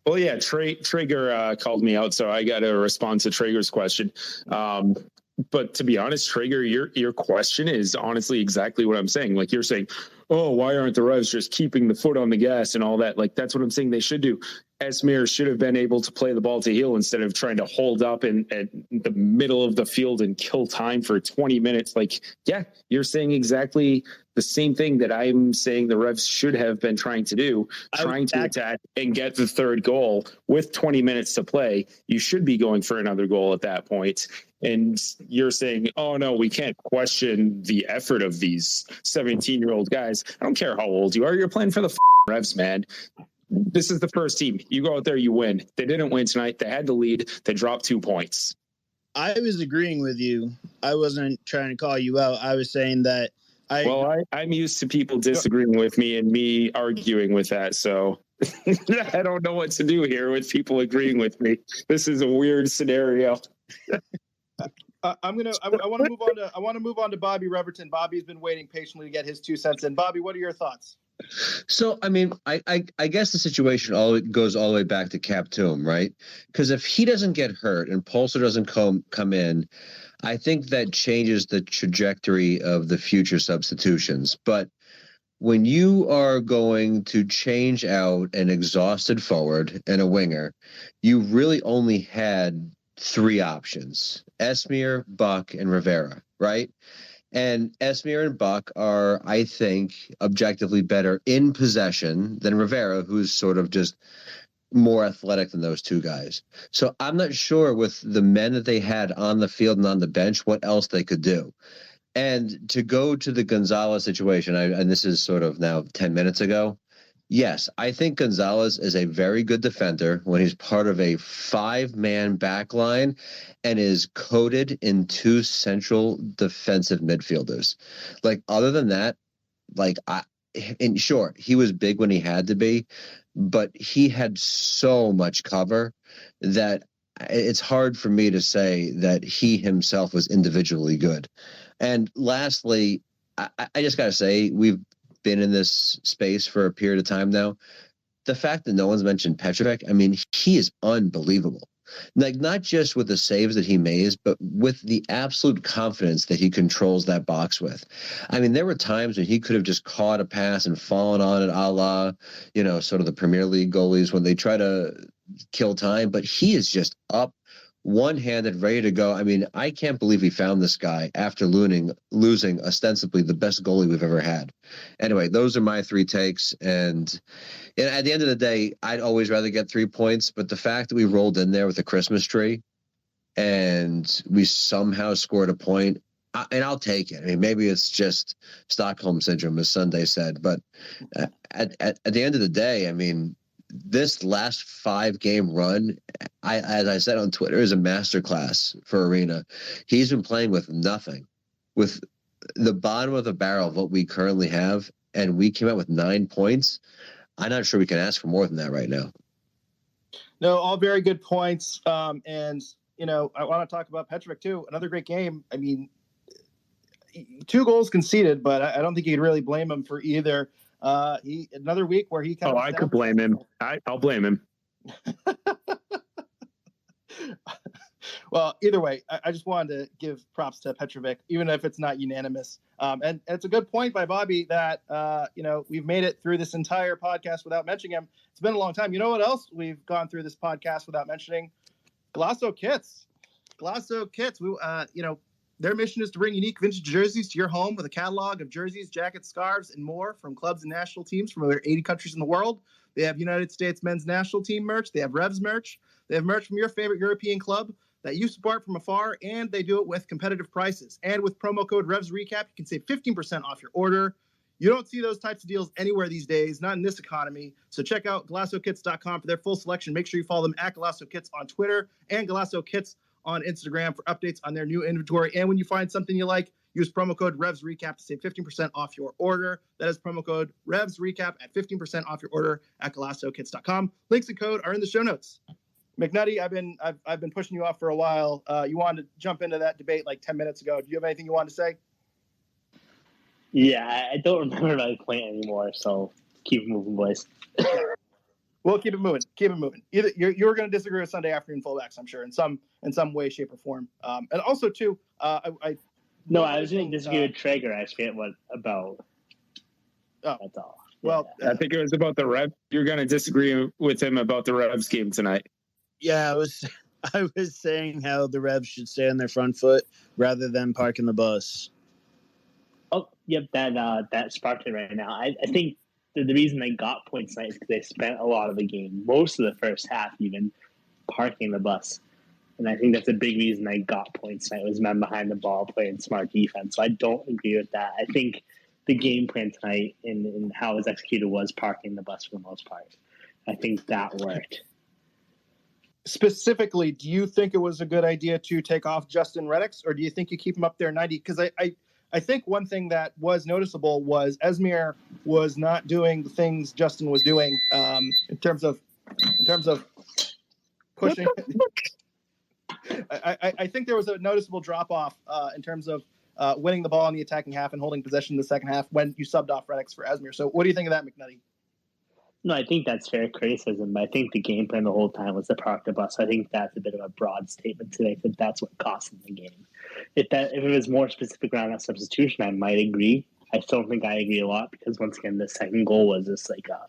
Well, yeah, Traeger called me out, so I got to respond to Traeger's question. But to be honest, Traeger, your question is honestly exactly what I'm saying. Like you're saying, oh, why aren't the Revs just keeping the foot on the gas and all that? Like that's what I'm saying they should do. Esmir should have been able to play the ball to heel instead of trying to hold up at the middle of the field and kill time for 20 minutes. Like, yeah, you're saying exactly the same thing that I'm saying the Revs should have been trying to do, trying to attack and get the third goal with 20 minutes to play. You should be going for another goal at that point. And you're saying, oh, no, we can't question the effort of these 17-year-old guys. I don't care how old you are. You're playing for the Revs, man. This is the first team. You go out there, you win. They didn't win tonight. They had the lead. They dropped 2 points. I was agreeing with you. I wasn't trying to call you out. I was saying that I'm used to people disagreeing with me and me arguing with that. So I don't know what to do here with people agreeing with me. This is a weird scenario. I want to move on to Bobby Reverton. Bobby's been waiting patiently to get his 2 cents in. Bobby, what are your thoughts? So, I mean, I guess the situation goes all the way back to Cap Toom, right? Because if he doesn't get hurt and Polster doesn't come in, I think that changes the trajectory of the future substitutions. But when you are going to change out an exhausted forward and a winger, you really only had 3 options: Esmir, Buck, and Rivera, right? And Esmir and Buck are, I think, objectively better in possession than Rivera, who's sort of just more athletic than those 2 guys. So I'm not sure with the men that they had on the field and on the bench what else they could do. And to go to the Gonzalez situation, and this is sort of now 10 minutes ago, yes, I think Gonzalez is a very good defender when he's part of a 5-man back line and is coded in 2 central defensive midfielders. Like, other than that, and sure, he was big when he had to be, but he had so much cover that it's hard for me to say that he himself was individually good. And lastly, I just got to say, we've been in this space for a period of time now. The fact that no one's mentioned Petrovic, I mean, he is unbelievable. Like, not just with the saves that he makes, but with the absolute confidence that he controls that box with. I mean, there were times when he could have just caught a pass and fallen on it, a la, sort of the Premier League goalies when they try to kill time, but he is just up one-handed, ready to go. I mean, I can't believe we found this guy after losing ostensibly the best goalie we've ever had. Anyway, those are my 3 takes. And at the end of the day, I'd always rather get 3 points. But the fact that we rolled in there with a Christmas tree and we somehow scored a point, and I'll take it. I mean, maybe it's just Stockholm syndrome, as Sunday said. But at the end of the day, I mean, this last 5-game run, as I said on Twitter, is a masterclass for Arena. He's been playing with nothing, with the bottom of the barrel of what we currently have, and we came out with 9 points. I'm not sure we can ask for more than that right now. No, all very good points. And, I want to talk about Petrovic, too. Another great game. I mean, 2 goals conceded, but I don't think you could really blame him for either. Another week where he I could blame him. I'll blame him. Well, either way, I just wanted to give props to Petrovic, even if it's not unanimous. And it's a good point by Bobby that, we've made it through this entire podcast without mentioning him. It's been a long time. You know what else we've gone through this podcast without mentioning? Golasso Kits. Golasso Kits. Their mission is to bring unique vintage jerseys to your home with a catalog of jerseys, jackets, scarves, and more from clubs and national teams from over 80 countries in the world. They have United States men's national team merch. They have Revs merch. They have merch from your favorite European club that you support from afar, and they do it with competitive prices. And with promo code RevsRecap, you can save 15% off your order. You don't see those types of deals anywhere these days, not in this economy. So check out GolassoKits.com for their full selection. Make sure you follow them at Golasso Kits on Twitter and Golasso Kits on Instagram for updates on their new inventory. And when you find something you like, use promo code RevsRecap to save 15% off your order. That is promo code RevsRecap at 15% off your order at GolassoKits.com. Links and code are in the show notes. McNutty, I've been pushing you off for a while. You wanted to jump into that debate like 10 minutes ago. Do you have anything you wanted to say? Yeah, I don't remember my point anymore, so keep it moving, boys. We'll keep it moving. Keep it moving. Either you're going to disagree with Sunday afternoon fullbacks, I'm sure, in some way, shape, or form. And also, too, I was going to disagree with Traeger. I forget what about. Oh, that's all. Well, I think it was about the Revs. You're going to disagree with him about the Revs game tonight. Yeah, I was saying how the Revs should stay on their front foot rather than parking the bus. Oh, yep, that sparked it right now. I think the reason they got points tonight is because they spent a lot of the game, most of the first half even, parking the bus. And I think that's a big reason they got points tonight was men behind the ball playing smart defense. So I don't agree with that. I think the game plan tonight and how it was executed was parking the bus for the most part. I think that worked. Specifically, do you think it was a good idea to take off Justin Redix, or do you think you keep him up there 90? Because I think one thing that was noticeable was Esmir was not doing the things Justin was doing in terms of pushing. I think there was a noticeable drop off in terms of winning the ball in the attacking half and holding possession in the second half when you subbed off Redix for Esmir. So what do you think of that, McNutty? No, I think that's fair criticism, but I think the game plan the whole time was to park the bus. I think that's a bit of a broad statement today, but that's what cost them the game. If it was more specific around that substitution, I might agree. I still don't think I agree a lot because once again, the second goal was just like a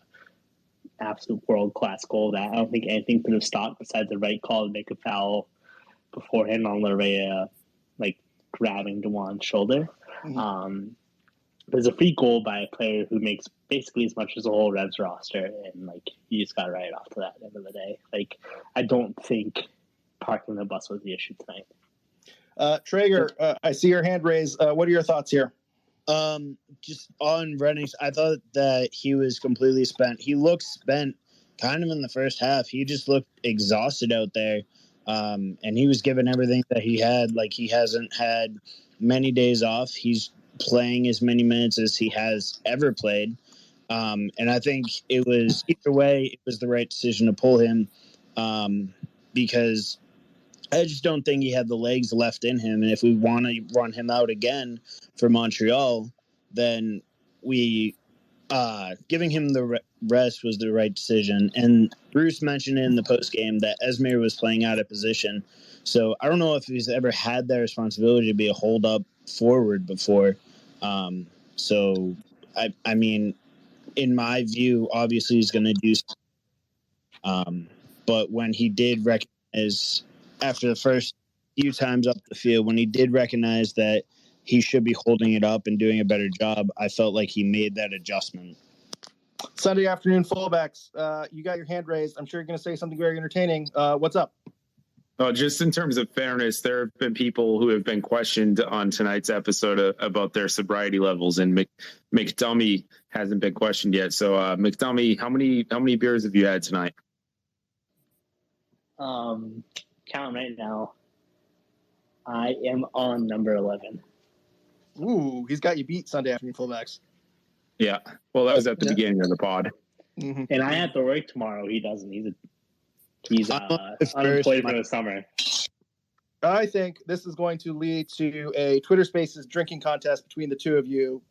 absolute world-class goal that I don't think anything could have stopped besides the right call to make a foul beforehand on Larea, grabbing Dewan's shoulder. Mm-hmm. There's a free goal by a player who makes basically as much as the whole Revs roster, and you just got to write off to that at the end of the day. I don't think parking the bus was the issue tonight. Traeger, I see your hand raised. What are your thoughts here? Just on Rennick, I thought that he was completely spent. He looked spent kind of in the first half. He just looked exhausted out there. And he was given everything that he had. He hasn't had many days off. He's playing as many minutes as he has ever played. And I think it was either way, it was the right decision to pull him because I just don't think he had the legs left in him. And if we want to run him out again for Montreal, then giving him the rest was the right decision. And Bruce mentioned in the postgame that Esmir was playing out of position. So I don't know if he's ever had that responsibility to be a hold-up forward before. So, I mean, in my view, obviously he's going to do something. But when he did recognize after the first few times up the field, when he did recognize that he should be holding it up and doing a better job, I felt like he made that adjustment. Sunday afternoon fullbacks, you got your hand raised. I'm sure you're going to say something very entertaining. What's up? Just in terms of fairness, there have been people who have been questioned on tonight's episode about their sobriety levels, and McDummy hasn't been questioned yet. So, McDummy, how many beers have you had tonight? Count right now. I am on number 11. Ooh, he's got you beat, Sunday afternoon fullbacks. Yeah. Well, that was at the beginning of the pod. Mm-hmm. And I have to work tomorrow. He doesn't. He's unemployed for the summer. I think this is going to lead to a Twitter Spaces drinking contest between the two of you.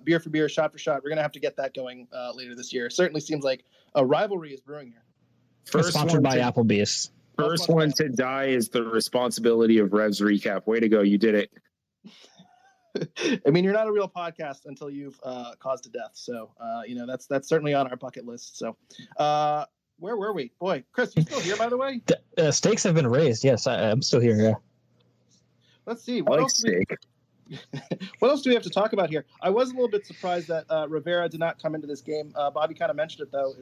Beer for beer, shot for shot. We're going to have to get that going later this year. It certainly seems like a rivalry is brewing here. Sponsored by Applebee's. First one to die is the responsibility of Revs Recap. Way to go. You did it. I mean, you're not a real podcast until you've caused a death. So, that's certainly on our bucket list. So, where were we? Boy, Chris, you still here, by the way? Stakes have been raised. Yes, I'm still here. Yeah. Let's see. What else do we have to talk about here? I was a little bit surprised that Rivera did not come into this game. Bobby kind of mentioned it, though.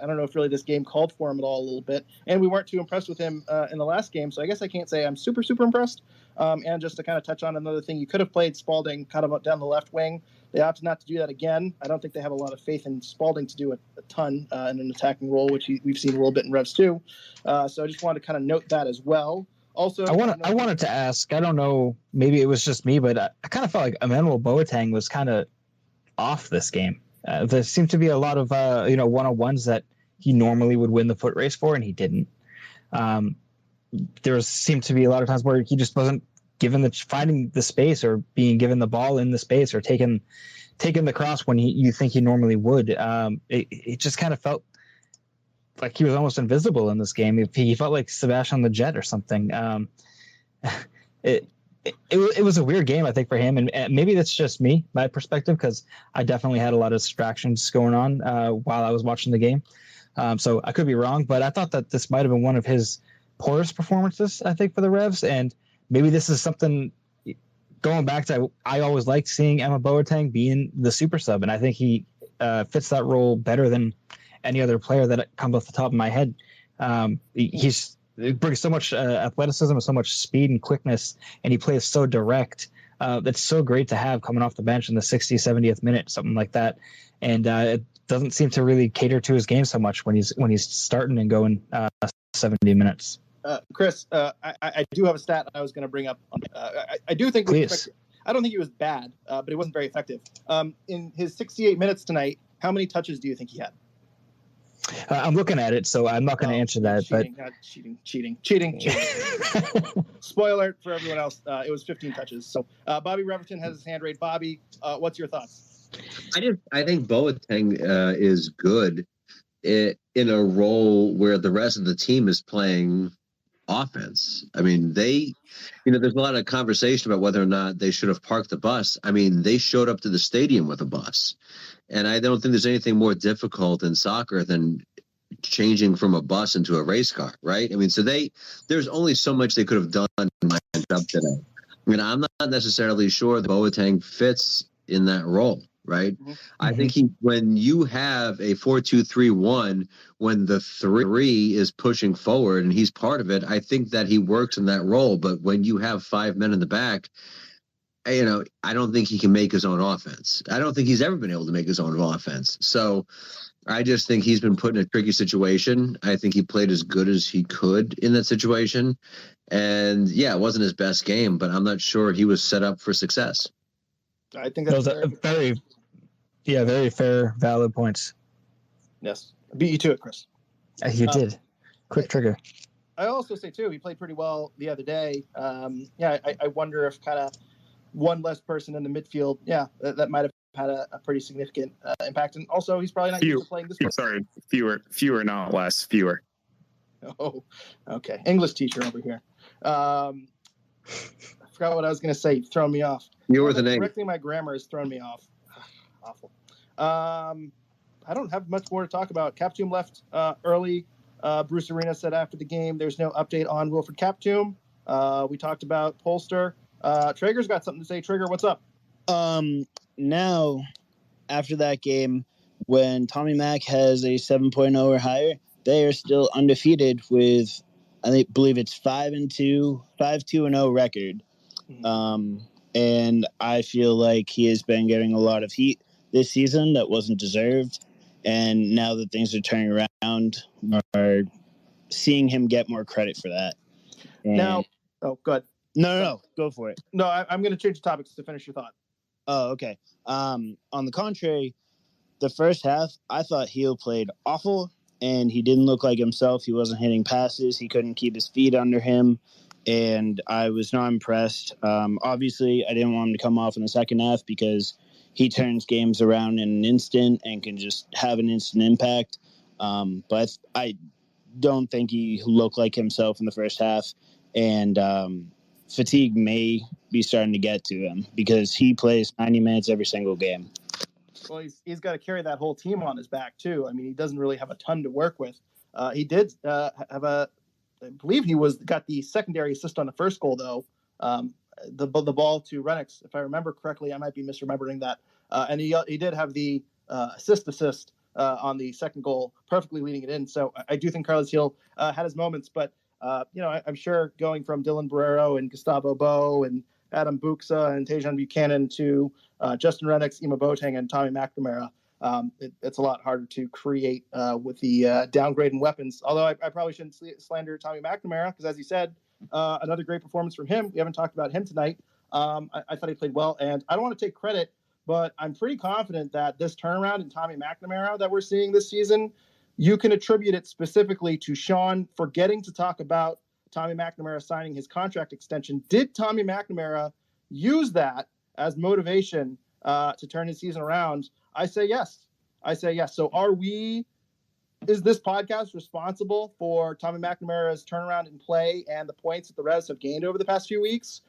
I don't know if really this game called for him at all a little bit. And we weren't too impressed with him in the last game, so I guess I can't say I'm super, super impressed. And just to kind of touch on another thing, you could have played Spalding kind of down the left wing. They opted not to do that again. I don't think they have a lot of faith in Spalding to do a ton in an attacking role, which we've seen a little bit in Revs too. So I just wanted to kind of note that as well. Also, I wanted to ask, I don't know, maybe it was just me, but I kind of felt like Emmanuel Boateng was kind of off this game. There seemed to be a lot of one-on-ones that he normally would win the foot race for, and he didn't. There seemed to be a lot of times where he just wasn't finding the space or being given the ball in the space or taking the cross when you think he normally would. It just kind of felt like he was almost invisible in this game. He felt like Sebastian the Jet or something. It was a weird game, I think, for him, and maybe that's just me, my perspective, because I definitely had a lot of distractions going on while I was watching the game. So I could be wrong, but I thought that this might have been one of his poorest performances, I think, for the Revs, and maybe this is something going back to I always liked seeing Emma Boateng being the super sub, and I think he fits that role better than any other player that comes off the top of my head. He brings so much athleticism and so much speed and quickness, and he plays so direct. That's so great to have coming off the bench in the 60th, 70th minute, something like that. And it doesn't seem to really cater to his game so much when he's starting and going 70 minutes. Chris, I do have a stat I was going to bring up. I do think I don't think he was bad, but he wasn't very effective. In his 68 minutes tonight, how many touches do you think he had? I'm looking at it, so I'm not going to answer that. Cheating. Spoiler for everyone else. It was 15 touches. So Bobby Reverton has his hand raised. Bobby, what's your thoughts? I think Boateng is good in a role where the rest of the team is playing offense. I mean, there's a lot of conversation about whether or not they should have parked the bus. I mean, they showed up to the stadium with a bus. And I don't think there's anything more difficult in soccer than changing from a bus into a race car, right? I mean, so there's only so much they could have done in my job today. I mean, I'm not necessarily sure that Boateng fits in that role, right? Mm-hmm. I think when you have a 4-2-3-1, when the 3 is pushing forward and he's part of it, I think that he works in that role. But when you have 5 men in the back, I don't think he can make his own offense. I don't think he's ever been able to make his own offense. So I just think he's been put in a tricky situation. I think he played as good as he could in that situation. And yeah, it wasn't his best game, but I'm not sure he was set up for success. I think that's very fair, valid points. Yes. I beat you to it, Chris. You did. Quick trigger. I also say, too, he played pretty well the other day. I wonder if kind of one less person in the midfield, that might have had a pretty significant impact. And also, he's probably not used to playing this way. Sorry, fewer, not less, fewer. Oh, okay. English teacher over here. I forgot what I was going to say. You've thrown me off. You were the name. Correcting my grammar has thrown me off. Awful. I don't have much more to talk about. Captoom left early. Bruce Arena said after the game, there's no update on Wilfred Kaptoum. We talked about Polster. Traeger's got something to say. Traeger, what's up? Now, after that game, when Tommy Mack has a 7.0 or higher, they are still undefeated with, I believe it's 5-2-0 record. And I feel like he has been getting a lot of heat this season that wasn't deserved. And now that things are turning around, are seeing him get more credit for that. And Now, oh, good. No, go for it. No, I'm going to change the topics to finish your thought. Oh, okay. On the contrary, the first half, I thought Heel played awful, and he didn't look like himself. He wasn't hitting passes. He couldn't keep his feet under him, and I was not impressed. Obviously, I didn't want him to come off in the second half because he turns games around in an instant and can just have an instant impact. But I don't think he looked like himself in the first half, and fatigue may be starting to get to him because he plays 90 minutes every single game. Well, he's got to carry that whole team on his back too. I mean, he doesn't really have a ton to work with. He did have I believe he got the secondary assist on the first goal though. The ball to Renix, if I remember correctly. I might be misremembering that. And he did have the assist on the second goal, perfectly leading it in. So I do think Carlos Heel had his moments, but I'm sure going from Dylan Barrero and Gustavo Bo and Adam Buxa and Tejan Buchanan to Justin Renix, Ima Boateng, and Tommy McNamara, it's a lot harder to create with the downgrade in weapons. Although I probably shouldn't slander Tommy McNamara because, as you said, another great performance from him. We haven't talked about him tonight. I thought he played well, and I don't want to take credit, but I'm pretty confident that this turnaround in Tommy McNamara that we're seeing this season, you can attribute it specifically to Sean forgetting to talk about Tommy McNamara signing his contract extension. Did Tommy McNamara use that as motivation to turn his season around? I say yes. So is this podcast responsible for Tommy McNamara's turnaround in play and the points that the Revs have gained over the past few weeks?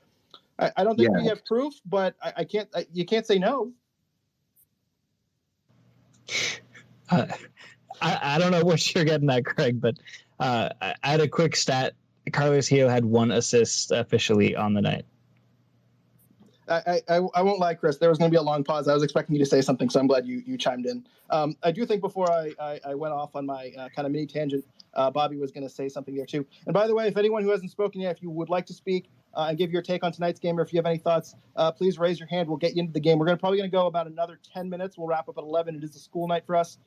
I don't think we have proof, but you can't say no. I don't know what you're getting at, Craig, but I had a quick stat. Carlos Heel had 1 assist officially on the night. I won't lie, Chris. There was going to be a long pause. I was expecting you to say something, so I'm glad you chimed in. I do think before I went off on my kind of mini tangent, Bobby was going to say something there too. And by the way, if anyone who hasn't spoken yet, if you would like to speak and give your take on tonight's game, or if you have any thoughts, please raise your hand. We'll get you into the game. We're probably going to go about another 10 minutes. We'll wrap up at 11. It is a school night for us.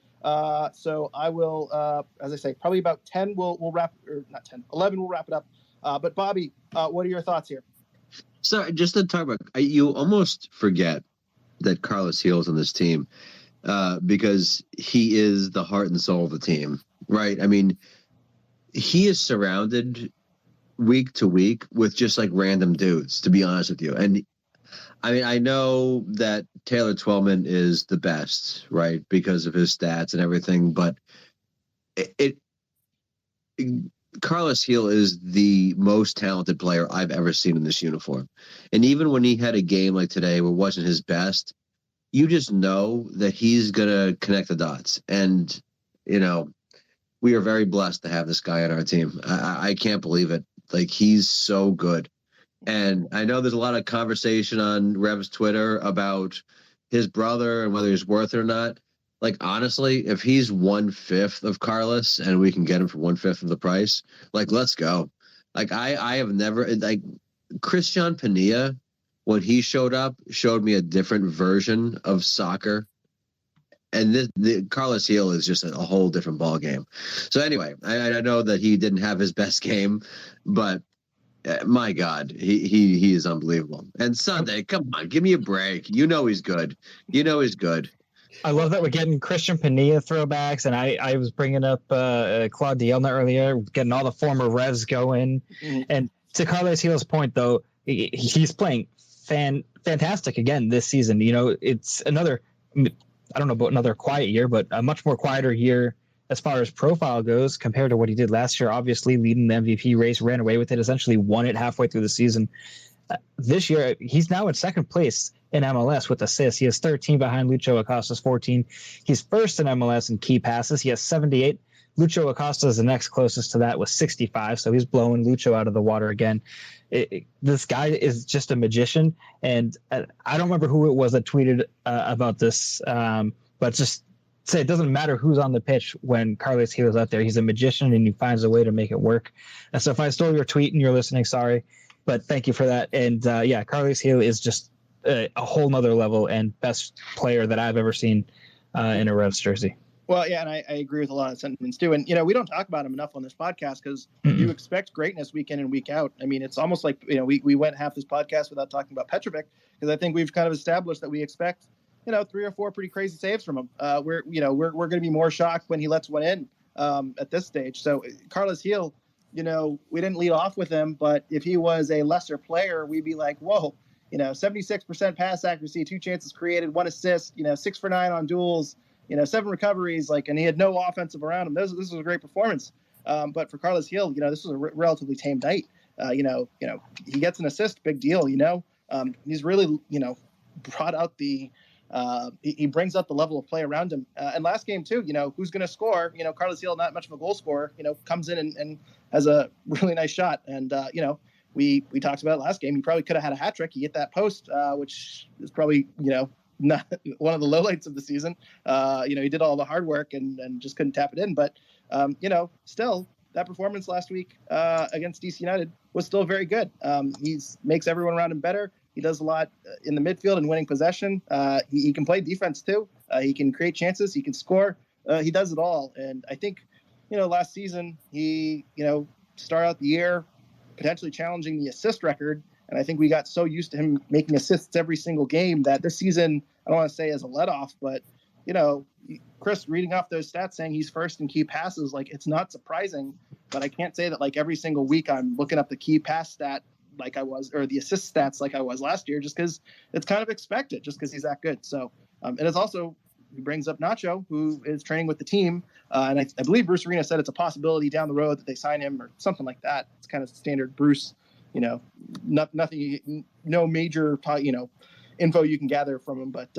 So I will, as I say, probably about 10 we'll wrap, or not 10, 11 we'll wrap it up. But Bobby, what are your thoughts here? So just to talk about, you almost forget that Carlos Heel is on this team because he is the heart and soul of the team, right? I mean, he is surrounded week to week with just like random dudes, to be honest with you. And I mean, I know that Taylor Twellman is the best, right, because of his stats and everything, but Carlos Heel is the most talented player I've ever seen in this uniform. And even when he had a game like today where it wasn't his best, you just know that he's going to connect the dots. And, we are very blessed to have this guy on our team. I can't believe it. Like, he's so good. And I know there's a lot of conversation on Rev's Twitter about his brother and whether he's worth it or not. Like, honestly, if he's 1/5 of Carlos and we can get him for 1/5 of the price, like, let's go. Like, I have never, like, Christian Pania, when he showed up, showed me a different version of soccer. And the Carlos Heel is just a whole different ball game. So anyway, I know that he didn't have his best game, but my God, he is unbelievable. And Sunday, come on, give me a break. He's good. He's good. I love that we're getting Christian Pania throwbacks, and I was bringing up Claude Dielna earlier, getting all the former Revs going. Mm-hmm. And to Carlos Heel's point, though, he's playing fantastic again this season. It's another, I don't know about another quiet year, but a much more quieter year as far as profile goes compared to what he did last year. Obviously, leading the MVP race, ran away with it, essentially won it halfway through the season. This year, he's now in second place in MLS with assists. He has 13 behind Lucho Acosta's 14. He's first in MLS in key passes. He has 78 Lucho Acosta is the next closest to that with 65. So he's blowing Lucho out of the water again. This guy is just a magician. And I don't remember who it was that tweeted about this, but just say it doesn't matter who's on the pitch when Carlos Gil is out there. He's a magician and he finds a way to make it work. And so if I stole your tweet and you're listening, sorry, but thank you for that. And Carlos Gil is just a whole nother level and best player that I've ever seen in a Revs jersey. Well, yeah, and I agree with a lot of sentiments too. And, we don't talk about him enough on this podcast because you expect greatness week in and week out. I mean, it's almost like, we went half this podcast without talking about Petrovic because I think we've kind of established that we expect, 3 or 4 pretty crazy saves from him. We're going to be more shocked when he lets one in at this stage. So Carlos Gil, we didn't lead off with him, but if he was a lesser player, we'd be like, whoa, 76% pass accuracy, 2 chances created, 1 assist, 6 for 9 on duels, 7 recoveries, and he had no offensive around him. This was a great performance. But for Carlos Gil, this was a relatively tame night. He gets an assist, big deal. He's really, brought out the. He brings up the level of play around him. And last game too, who's going to score? Carlos Gil, not much of a goal scorer. Comes in and has a really nice shot. And we talked about it last game. He probably could have had a hat trick. He hit that post, which is probably not one of the lowlights of the season. He did all the hard work and just couldn't tap it in. But, still, that performance last week against DC United was still very good. He makes everyone around him better. He does a lot in the midfield and winning possession. He can play defense, too. He can create chances. He can score. He does it all. And I think, last season, he, started out the year potentially challenging the assist record. And I think we got so used to him making assists every single game that this season, I don't want to say as a let-off, but, Chris reading off those stats saying he's first in key passes, it's not surprising. But I can't say that, every single week I'm looking up the key pass stat like I was, or the assist stats like I was last year, just because it's kind of expected, just because he's that good. So, and it's also, he brings up Nacho, who is training with the team. And I believe Bruce Arena said it's a possibility down the road that they sign him or something like that. It's kind of standard Bruce, nothing, no major, info you can gather from him. But,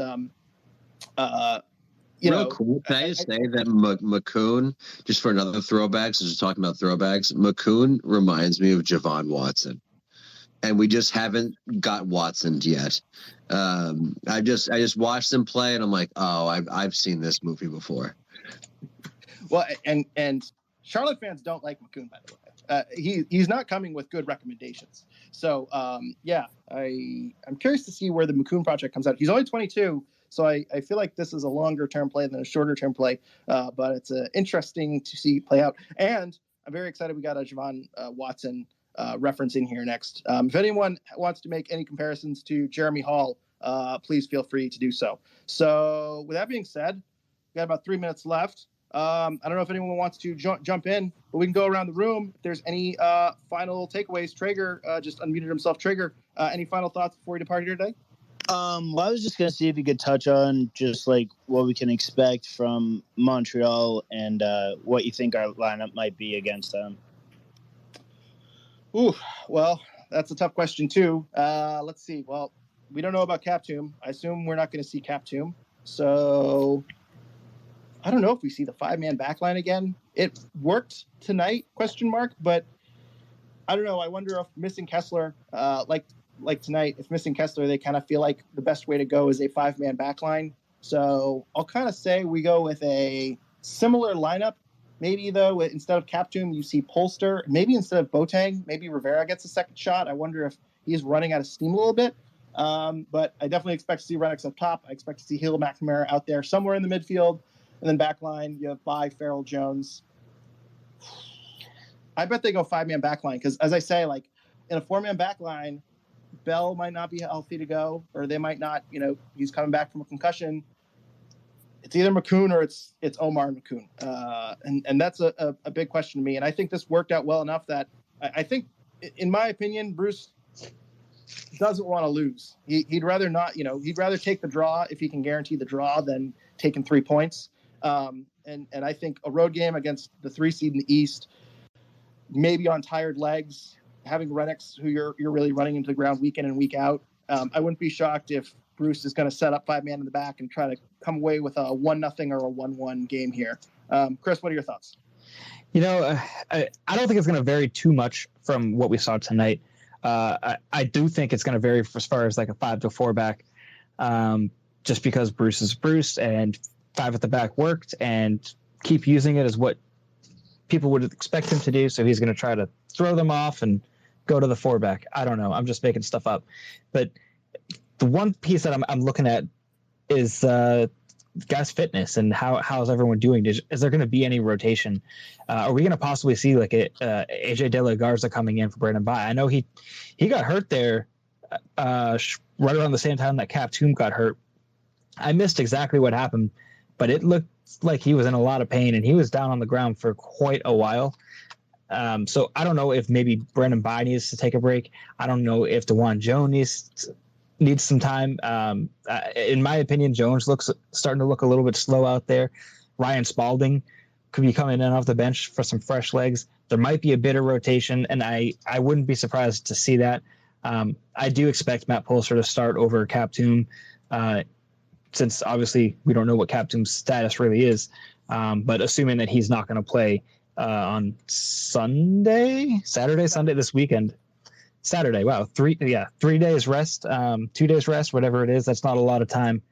Real cool. Can I just say that Makoun, just for another throwback, since we're talking about throwbacks, Makoun reminds me of Javon Watson. And we just haven't got Watson yet. I just watched him play, and I'm like, oh, I've seen this movie before. Well, and Charlotte fans don't like Makoun, by the way. He's not coming with good recommendations. So I'm curious to see where the Makoun project comes out. He's only 22, so I feel like this is a longer term play than a shorter term play. But it's interesting to see play out, and I'm very excited we got a Javon Watson reference in here next. If anyone wants to make any comparisons to Jeremy Hall, please feel free to do so. So with that being said, we got about 3 minutes left. I don't know if anyone wants to jump in, but we can go around the room. If there's any final takeaways, Traeger just unmuted himself. Traeger, any final thoughts before we depart here today? Well, I was just going to see if you could touch on just what we can expect from Montreal and what you think our lineup might be against them. Ooh, well, that's a tough question too. Let's see. Well, we don't know about Captoom. I assume we're not going to see Captoom. So I don't know if we see the 5-man backline again. It worked tonight, ? But I don't know. I wonder if missing Kessler, like tonight, if missing Kessler, they kind of feel like the best way to go is a 5-man backline. So I'll kind of say we go with a similar lineup. Maybe, though, instead of Captoom, you see Polster. Maybe instead of Boateng, maybe Rivera gets a second shot. I wonder if he's running out of steam a little bit. But I definitely expect to see Renix up top. I expect to see Gil, McNamara out there somewhere in the midfield. And then backline, you have Bai, Farrell, Jones. I bet they go 5-man backline because, as I say, in a 4-man backline, Bell might not be healthy to go, or they might not, he's coming back from a concussion. It's either Makoun or it's Omar and Makoun. And that's a big question to me. And I think this worked out well enough that I think, in my opinion, Bruce doesn't want to lose. He'd rather not, he'd rather take the draw if he can guarantee the draw than taking 3 points. And I think a road game against the 3 seed in the East, maybe on tired legs, having Renix, who you're really running into the ground week in and week out. I wouldn't be shocked if Bruce is going to set up 5-man in the back and try to come away with a 1-0 or a 1-1 game here. Chris, what are your thoughts? I don't think it's going to vary too much from what we saw tonight. I do think it's going to vary as far as like a 5-4 back, just because Bruce is Bruce and 5 at the back worked, and keep using it as what people would expect him to do. So he's going to try to throw them off and go to the 4 back. I don't know. I'm just making stuff up. But the one piece that I'm looking at is guys' fitness and how's everyone doing? Is there going to be any rotation? Are we going to possibly see like AJ De La Garza coming in for Brandon Bye? I know he got hurt there right around the same time that Cap Toom got hurt. I missed exactly what happened, but it looked like he was in a lot of pain and he was down on the ground for quite a while. So I don't know if maybe Brandon Bye needs to take a break. I don't know if DeJuan Jones needs some time. In my opinion, Jones starting to look a little bit slow out there. Ryan Spalding could be coming in off the bench for some fresh legs. There might be a bit of rotation, and I wouldn't be surprised to see that. I do expect Matt Pulser to start over Cap Toom, since obviously we don't know what Cap Toom's status really is. But assuming that he's not going to play on Saturday this weekend. Saturday. Wow. 3 days rest, 2 days rest, whatever it is. That's not a lot of time.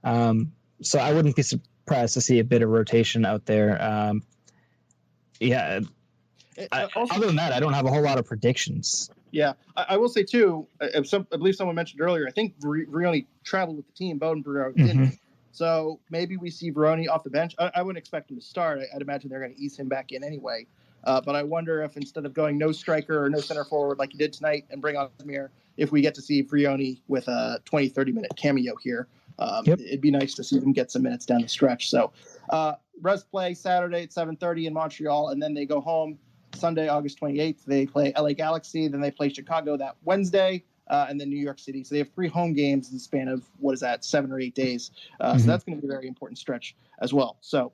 So I wouldn't be surprised to see a bit of rotation out there. Other than that, I don't have a whole lot of predictions. Yeah, I will say too. I believe someone mentioned earlier. I think Vrioni traveled with the team. Bodenberger didn't. Mm-hmm. So maybe we see Vrioni off the bench. I wouldn't expect him to start. I'd imagine they're going to ease him back in anyway. But I wonder if instead of going no striker or no center forward like you did tonight and bring on Mir, if we get to see Vrioni with a 20, 30-minute cameo here. It'd be nice to see them get some minutes down the stretch. So Revs play Saturday at 7:30 in Montreal, and then they go home Sunday, August 28th. They play LA Galaxy, then they play Chicago that Wednesday, and then New York City. So they have 3 home games in the span of, 7 or 8 days. So that's going to be a very important stretch as well. So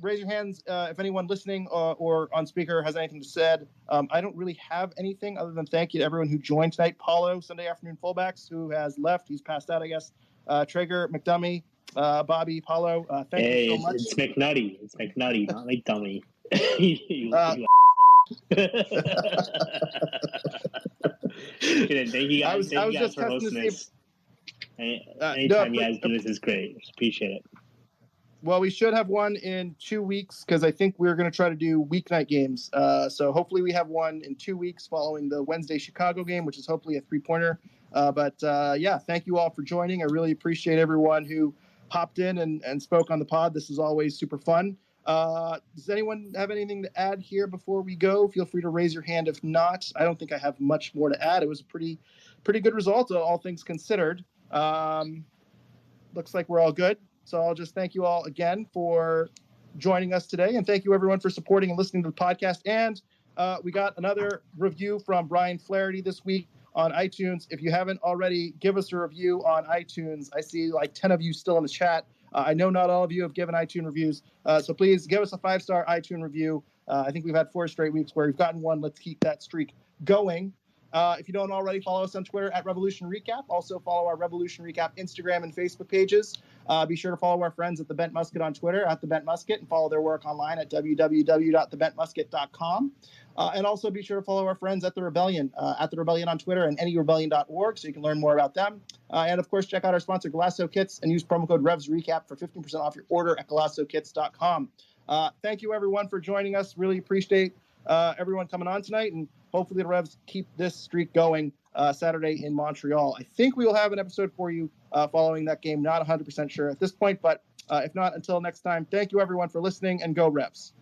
raise your hands if anyone listening or on speaker has anything to say. I don't really have anything other than thank you to everyone who joined tonight. Paulo, Sunday Afternoon Fullbacks, who has left. He's passed out, I guess. Traeger, McDummy, Bobby, Paulo, thank you so much. It's McNutty. It's McNutty, not McDummy. Thank you guys. Thank you guys for hosting this. Anytime you guys do this is great. Appreciate it. Well, we should have one in 2 weeks because I think we're going to try to do weeknight games. So hopefully we have one in 2 weeks following the Wednesday Chicago game, which is hopefully a 3-pointer. But thank you all for joining. I really appreciate everyone who hopped in and spoke on the pod. This is always super fun. Does anyone have anything to add here before we go? Feel free to raise your hand. If not, I don't think I have much more to add. It was a pretty good result, all things considered. Looks like we're all good. So I'll just thank you all again for joining us today. And thank you, everyone, for supporting and listening to the podcast. And we got another review from Brian Flaherty this week on iTunes. If you haven't already, give us a review on iTunes. I see like 10 of you still in the chat. I know not all of you have given iTunes reviews. So please give us a 5-star iTunes review. I think we've had 4 straight weeks where we've gotten one. Let's keep that streak going. If you don't already, follow us on Twitter at Revolution Recap. Also follow our Revolution Recap Instagram and Facebook pages. Be sure to follow our friends at The Bent Musket on Twitter, at The Bent Musket, and follow their work online at www.thebentmusket.com. And also be sure to follow our friends at The Rebellion on Twitter and anyrebellion.org so you can learn more about them. And, of course, check out our sponsor, Golasso Kits, and use promo code RevsRecap for 15% off your order at GolassoKits.com. Thank you, everyone, for joining us. Really appreciate everyone coming on tonight, and hopefully the Revs keep this streak going Saturday in Montreal. I think we will have an episode for you following that game. Not 100% sure at this point, but if not, until next time, thank you, everyone, for listening, and go Revs.